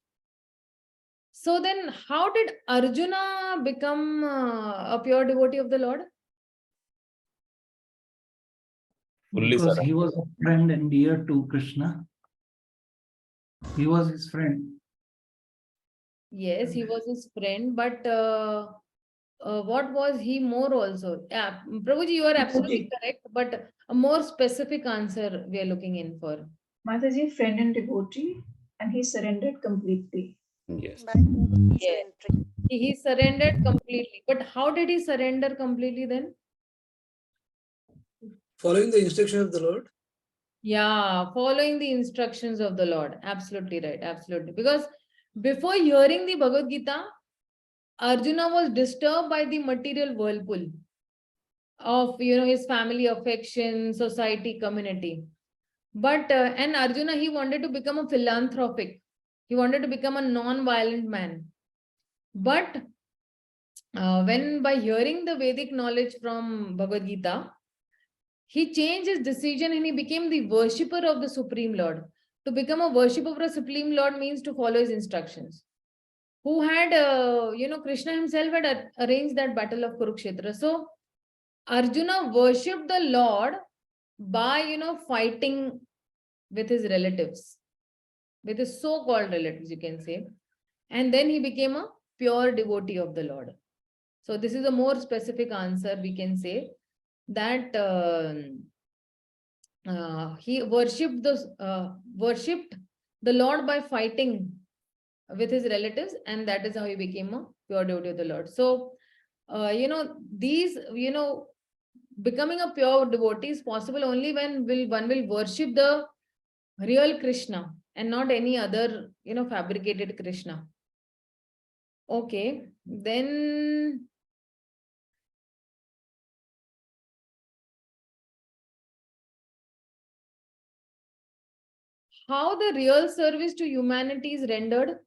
So then, how did Arjuna become a pure devotee of the Lord? because he was a friend and dear to Krishna. He was his friend. Yes, he was his friend, but what was he more also? Yeah, Prabhuji, you are absolutely correct, but a more specific answer we are looking in for. Mataji, friend and devotee, and he surrendered completely. Yes. Yes. He surrendered completely. But how did he surrender completely then? Following the instruction of the Lord. Yeah, following the instructions of the Lord. Absolutely right. Absolutely. Because before hearing the Bhagavad Gita, Arjuna was disturbed by the material whirlpool of his family, affection, society, community. But and Arjuna, he wanted to become a philanthropic. He wanted to become a non-violent man. But when by hearing the Vedic knowledge from Bhagavad Gita, he changed his decision and he became the worshipper of the Supreme Lord. To become a worshipper of the Supreme Lord means to follow his instructions. Who had, Krishna himself had arranged that battle of Kurukshetra. So Arjuna worshipped the Lord by, fighting with his relatives, with his so-called relatives, you can say. And then he became a pure devotee of the Lord. So this is a more specific answer, we can say, that he worshipped the Lord by fighting with his relatives, and that is how he became a pure devotee of the Lord. So, becoming a pure devotee is possible only when one will worship the real Krishna and not any other, fabricated Krishna. Okay, then how the real service to humanity is rendered?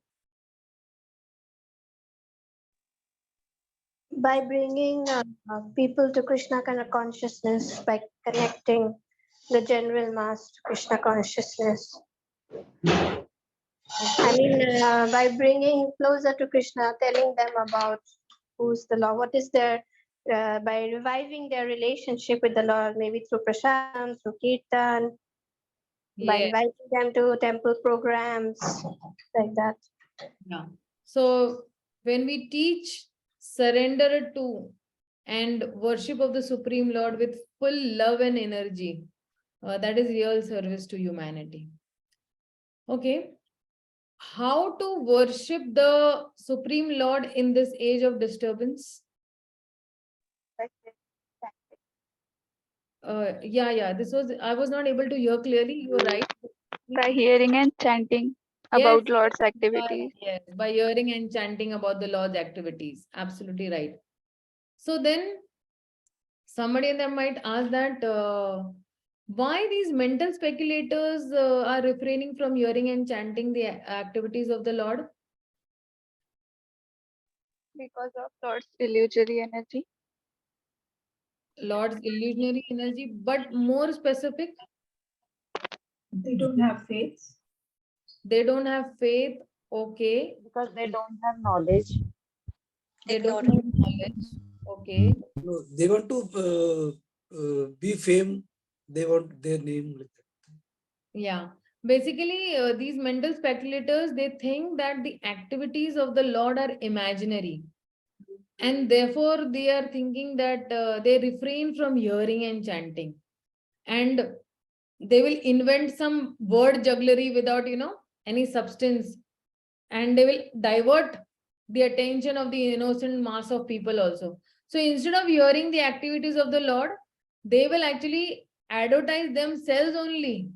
By bringing people to Krishna kind of consciousness, by connecting the general mass to Krishna consciousness. I mean, by bringing closer to Krishna, telling them about who's the Lord, what is their, by reviving their relationship with the Lord, maybe through prashadam, through kirtan, by Yeah. inviting them to temple programs, like that. Yeah. So when we teach surrender to and worship of the Supreme Lord with full love and energy, that is real service to humanity. Okay. How to worship the Supreme Lord in this age of disturbance? Yeah. I was not able to hear clearly. You're right. By hearing and chanting about Lord's activities. Yes, by hearing and chanting about the Lord's activities. Absolutely right. So then somebody that might ask that why these mental speculators are refraining from hearing and chanting the activities of the Lord? because of Lord's illusory energy. Lord's illusionary energy, but more specific, They don't have faith. they don't have faith. Okay. Because they don't have knowledge. They don't have knowledge. Okay. No, they want to be fame. They want their name like that. Yeah. Basically, these mental speculators, they think that the activities of the Lord are imaginary. And therefore, they are thinking that they refrain from hearing and chanting. And they will invent some word jugglery without, any substance. And they will divert the attention of the innocent mass of people also. So instead of hearing the activities of the Lord, they will actually advertise themselves only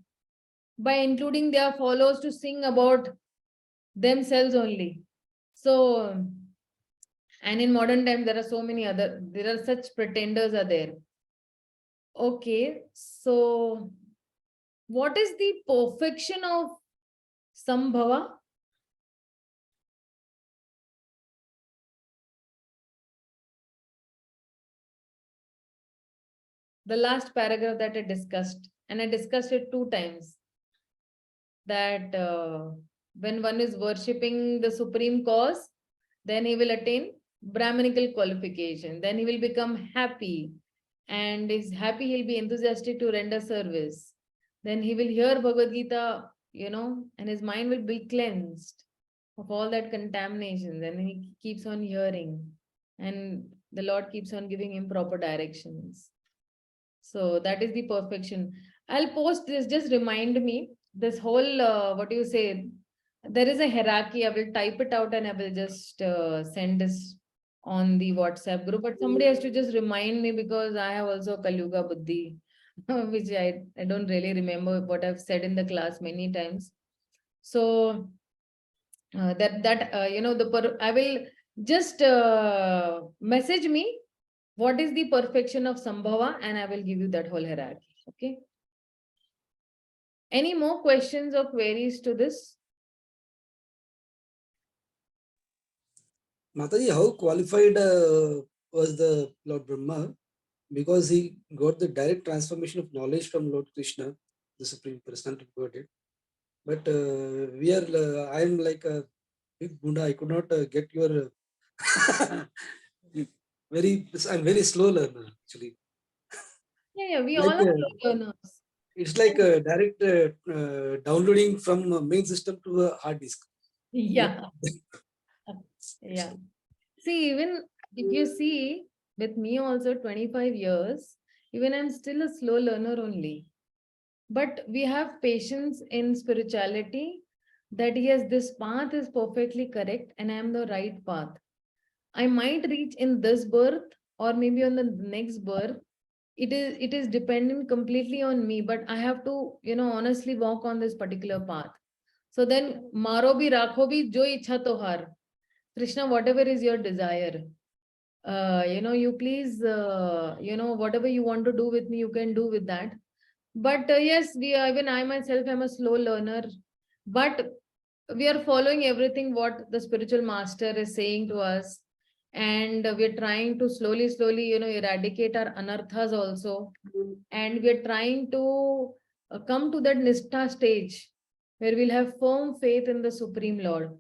by including their followers to sing about themselves only. So, and in modern time, there are so many there are such pretenders are there. Okay, so what is the perfection of Sambhava? The last paragraph that I discussed, and I discussed it 2 times, that when one is worshipping the supreme cause, then he will attain Brahminical qualification, then he will become happy, and is happy, he'll be enthusiastic to render service. Then he will hear Bhagavad Gita, and his mind will be cleansed of all that contamination. Then he keeps on hearing, and the Lord keeps on giving him proper directions. So that is the perfection. I'll post this, just remind me, this whole, what do you say, there is a hierarchy. I will type it out and I will just send this on the WhatsApp group. But somebody has to just remind me, because I have also Kalyuga Buddhi, which I don't really remember what I've said in the class many times. So I will just message me what is the perfection of Sambhava, and I will give you that whole hierarchy. Okay. Any more questions or queries to this? Mataji, how qualified was the Lord Brahma? Because he got the direct transformation of knowledge from Lord Krishna, the Supreme Personality of Godhead. But I'm like a big Bunda. I could not get your I'm very slow learner actually. Yeah, we Like, all are slow learners. It's like a direct downloading from a main system to a hard disk. Yeah. Yeah. See, even if you see with me also 25 years, even I'm still a slow learner only. But we have patience in spirituality that yes, this path is perfectly correct and I am the right path. I might reach in this birth or maybe on the next birth. It is dependent completely on me, but I have to, honestly walk on this particular path. So then, maro bhi rakho bhi jo ichha tohar. Krishna, whatever is your desire, you please, whatever you want to do with me, you can do with that. But yes, even I myself am a slow learner, but we are following everything what the spiritual master is saying to us, and we're trying to slowly, eradicate our anarthas also, and we're trying to come to that nishtha stage where we'll have firm faith in the Supreme Lord.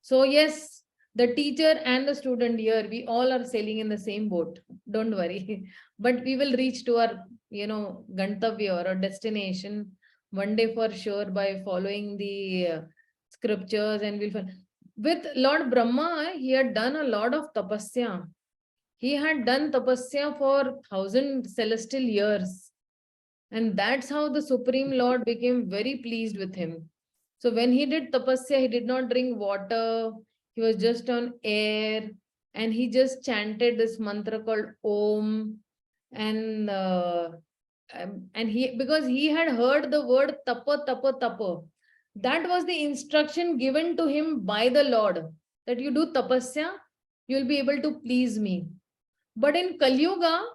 So yes, the teacher and the student here, we all are sailing in the same boat. Don't worry. But we will reach to our, gantavya or our destination one day for sure by following the scriptures, and with Lord Brahma, he had done a lot of tapasya. He had done tapasya for 1,000 celestial years. And that's how the Supreme Lord became very pleased with him. So when he did tapasya, he did not drink water. He was just on air, and he just chanted this mantra called Om. And he, because he had heard the word tapa, tapa, tapa. That was the instruction given to him by the Lord, that you do tapasya, you'll be able to please me. But in Kali Yuga,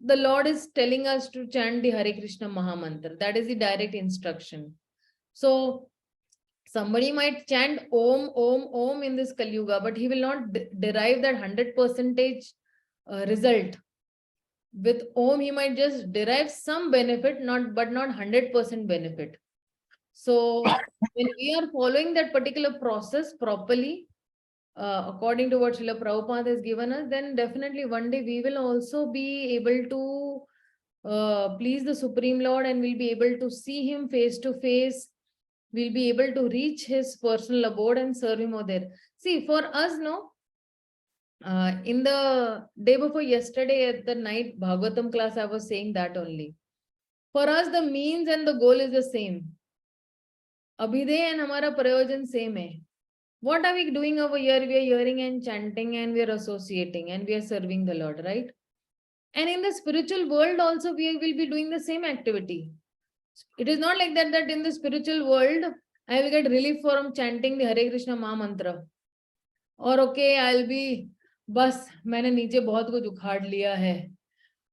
the Lord is telling us to chant the Hare Krishna Mahamantra. That is the direct instruction. So Somebody might chant Om, Om, Om in this Kali Yuga, but he will not derive that 100% result. With Om, he might just derive some benefit, but not 100% benefit. So when we are following that particular process properly, according to what Srila Prabhupada has given us, then definitely one day we will also be able to please the Supreme Lord, and we'll be able to see him face to face. We'll be able to reach his personal abode and serve him over there. See, for us, no, in the day before yesterday at the night Bhagavatam class, I was saying that only. For us, the means and the goal is the same. Abhiday and Hamara Prayojan same hai. What are we doing over here? We are hearing and chanting and we are associating and we are serving the Lord, right? And in the spiritual world also, we will be doing the same activity. It is not like that, that in the spiritual world, I will get relief from chanting the Hare Krishna Maha Mantra. Or okay, I'll be, बस मैंने नीचे बहुत कुछ उखाड़ लिया है.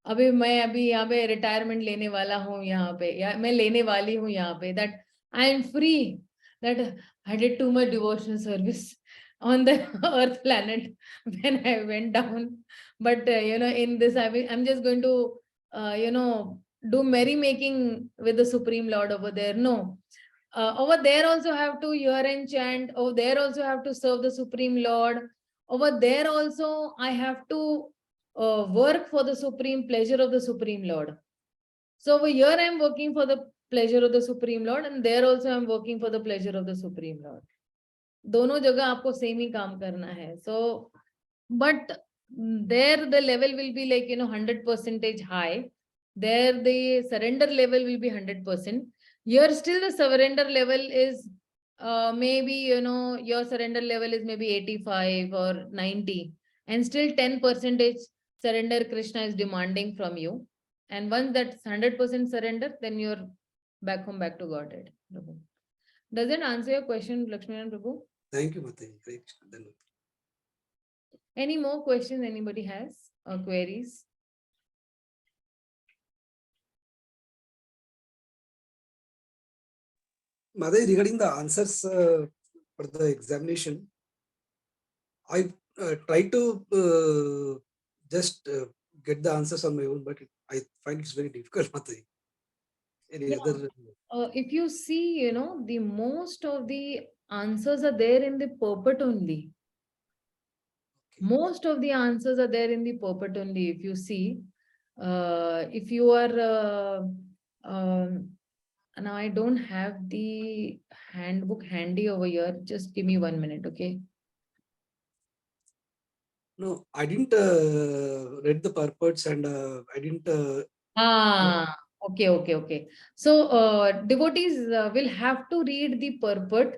अभी यहाँ पे रिटायरमेंट लेने वाला हूँ यहाँ पे, या मैं लेने वाली हूँ यहाँ पे. That I am free. That I did too much devotional service on the earth planet when I went down. But in this, I'm just going to, do merrymaking with the Supreme Lord over there. No. Over there also have to hear and chant. Over there also have to serve the Supreme Lord. Over there also I have to work for the supreme pleasure of the Supreme Lord. So over here I am working for the pleasure of the Supreme Lord, and there also I am working for the pleasure of the Supreme Lord. दोनों जगह आपको same ही काम करना है. So, but there the level will be like 100% high. There the surrender level will be 100%. Here still the surrender level is maybe your surrender level is maybe 85 or 90, and still 10% surrender Krishna is demanding from you. And once that's 100% surrender, then you're back to Godhead. Does it answer your question, Lakshmana Prabhu? Thank you, Mataji. Great. Any more questions anybody has or queries? Mataji, regarding the answers for the examination, I try to just get the answers on my own, but I find it's very difficult, Mataji. Any other? If you see, the most of the answers are there in the purport only. Most of the answers are there in the purport only. If you see, if you are, now I don't have the handbook handy over here. Just give me 1 minute, okay? No, I didn't read the purports, and I didn't. Okay. So devotees will have to read the purport,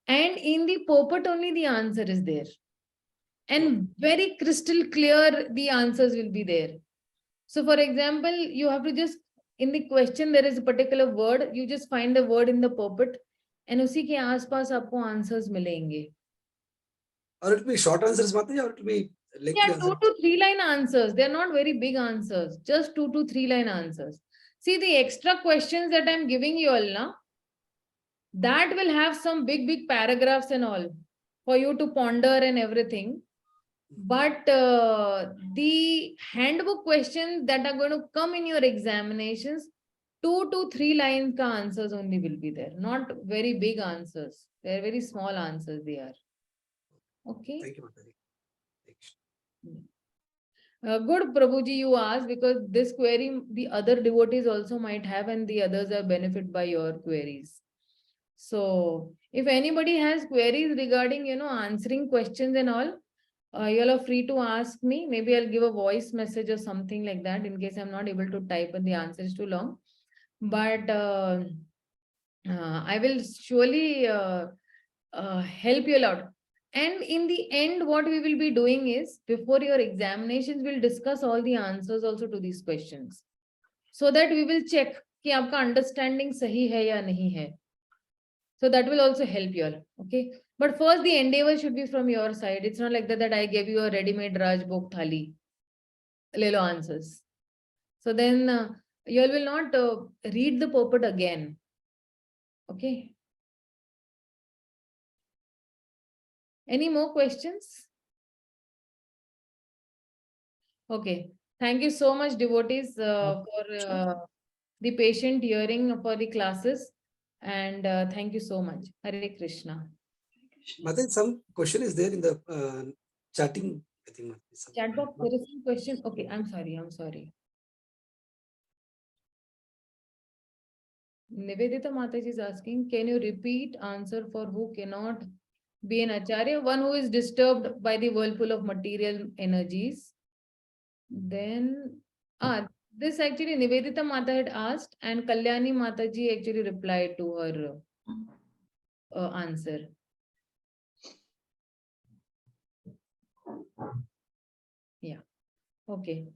and in the purport only the answer is there. And very crystal clear the answers will be there. So for example, you have to just, in the question there is a particular word, you just find the word in the purport, and उसी के आसपास आपको answers मिलेंगे. Or it will be short answers, Mataji, or it will be lengthy answers? 2 to 3 line answers. They're not very big answers, just 2 to 3 line answers. See, the extra questions that I'm giving you all now, that will have some big paragraphs and all for you to ponder and everything. But the handbook questions that are going to come in your examinations, 2 to 3 lines ka answers only will be there. Not very big answers. They're very small answers they are. Okay. Thank you, Mataji. Good, Prabhuji, you asked, because this query the other devotees also might have, and the others are benefit by your queries. So if anybody has queries regarding, answering questions and all, you all are free to ask me. Maybe I'll give a voice message or something like that in case I'm not able to type and the answer is too long. But I will surely help you a lot. And in the end, what we will be doing is, before your examinations, we'll discuss all the answers also to these questions, so that we will check कि आपका understanding सही है या नहीं है. So that will also help you all. Okay. But first, the endeavor should be from your side. It's not like that I gave you a ready-made Raj Bhog Thali. Lelo answers. So then you all will not read the purport again. Okay. Any more questions? Okay. Thank you so much, devotees, for the patient hearing for the classes. And thank you so much. Hare Krishna. Mataji, some question is there in the chatting. I think Chat box, there is some question. Okay, I'm sorry. Nivedita Mataji is asking, can you repeat answer for who cannot be an acharya? One who is disturbed by the whirlpool of material energies. Then, this actually Nivedita Mata had asked, and Kalyani Mataji actually replied to her answer. Yeah. Okay.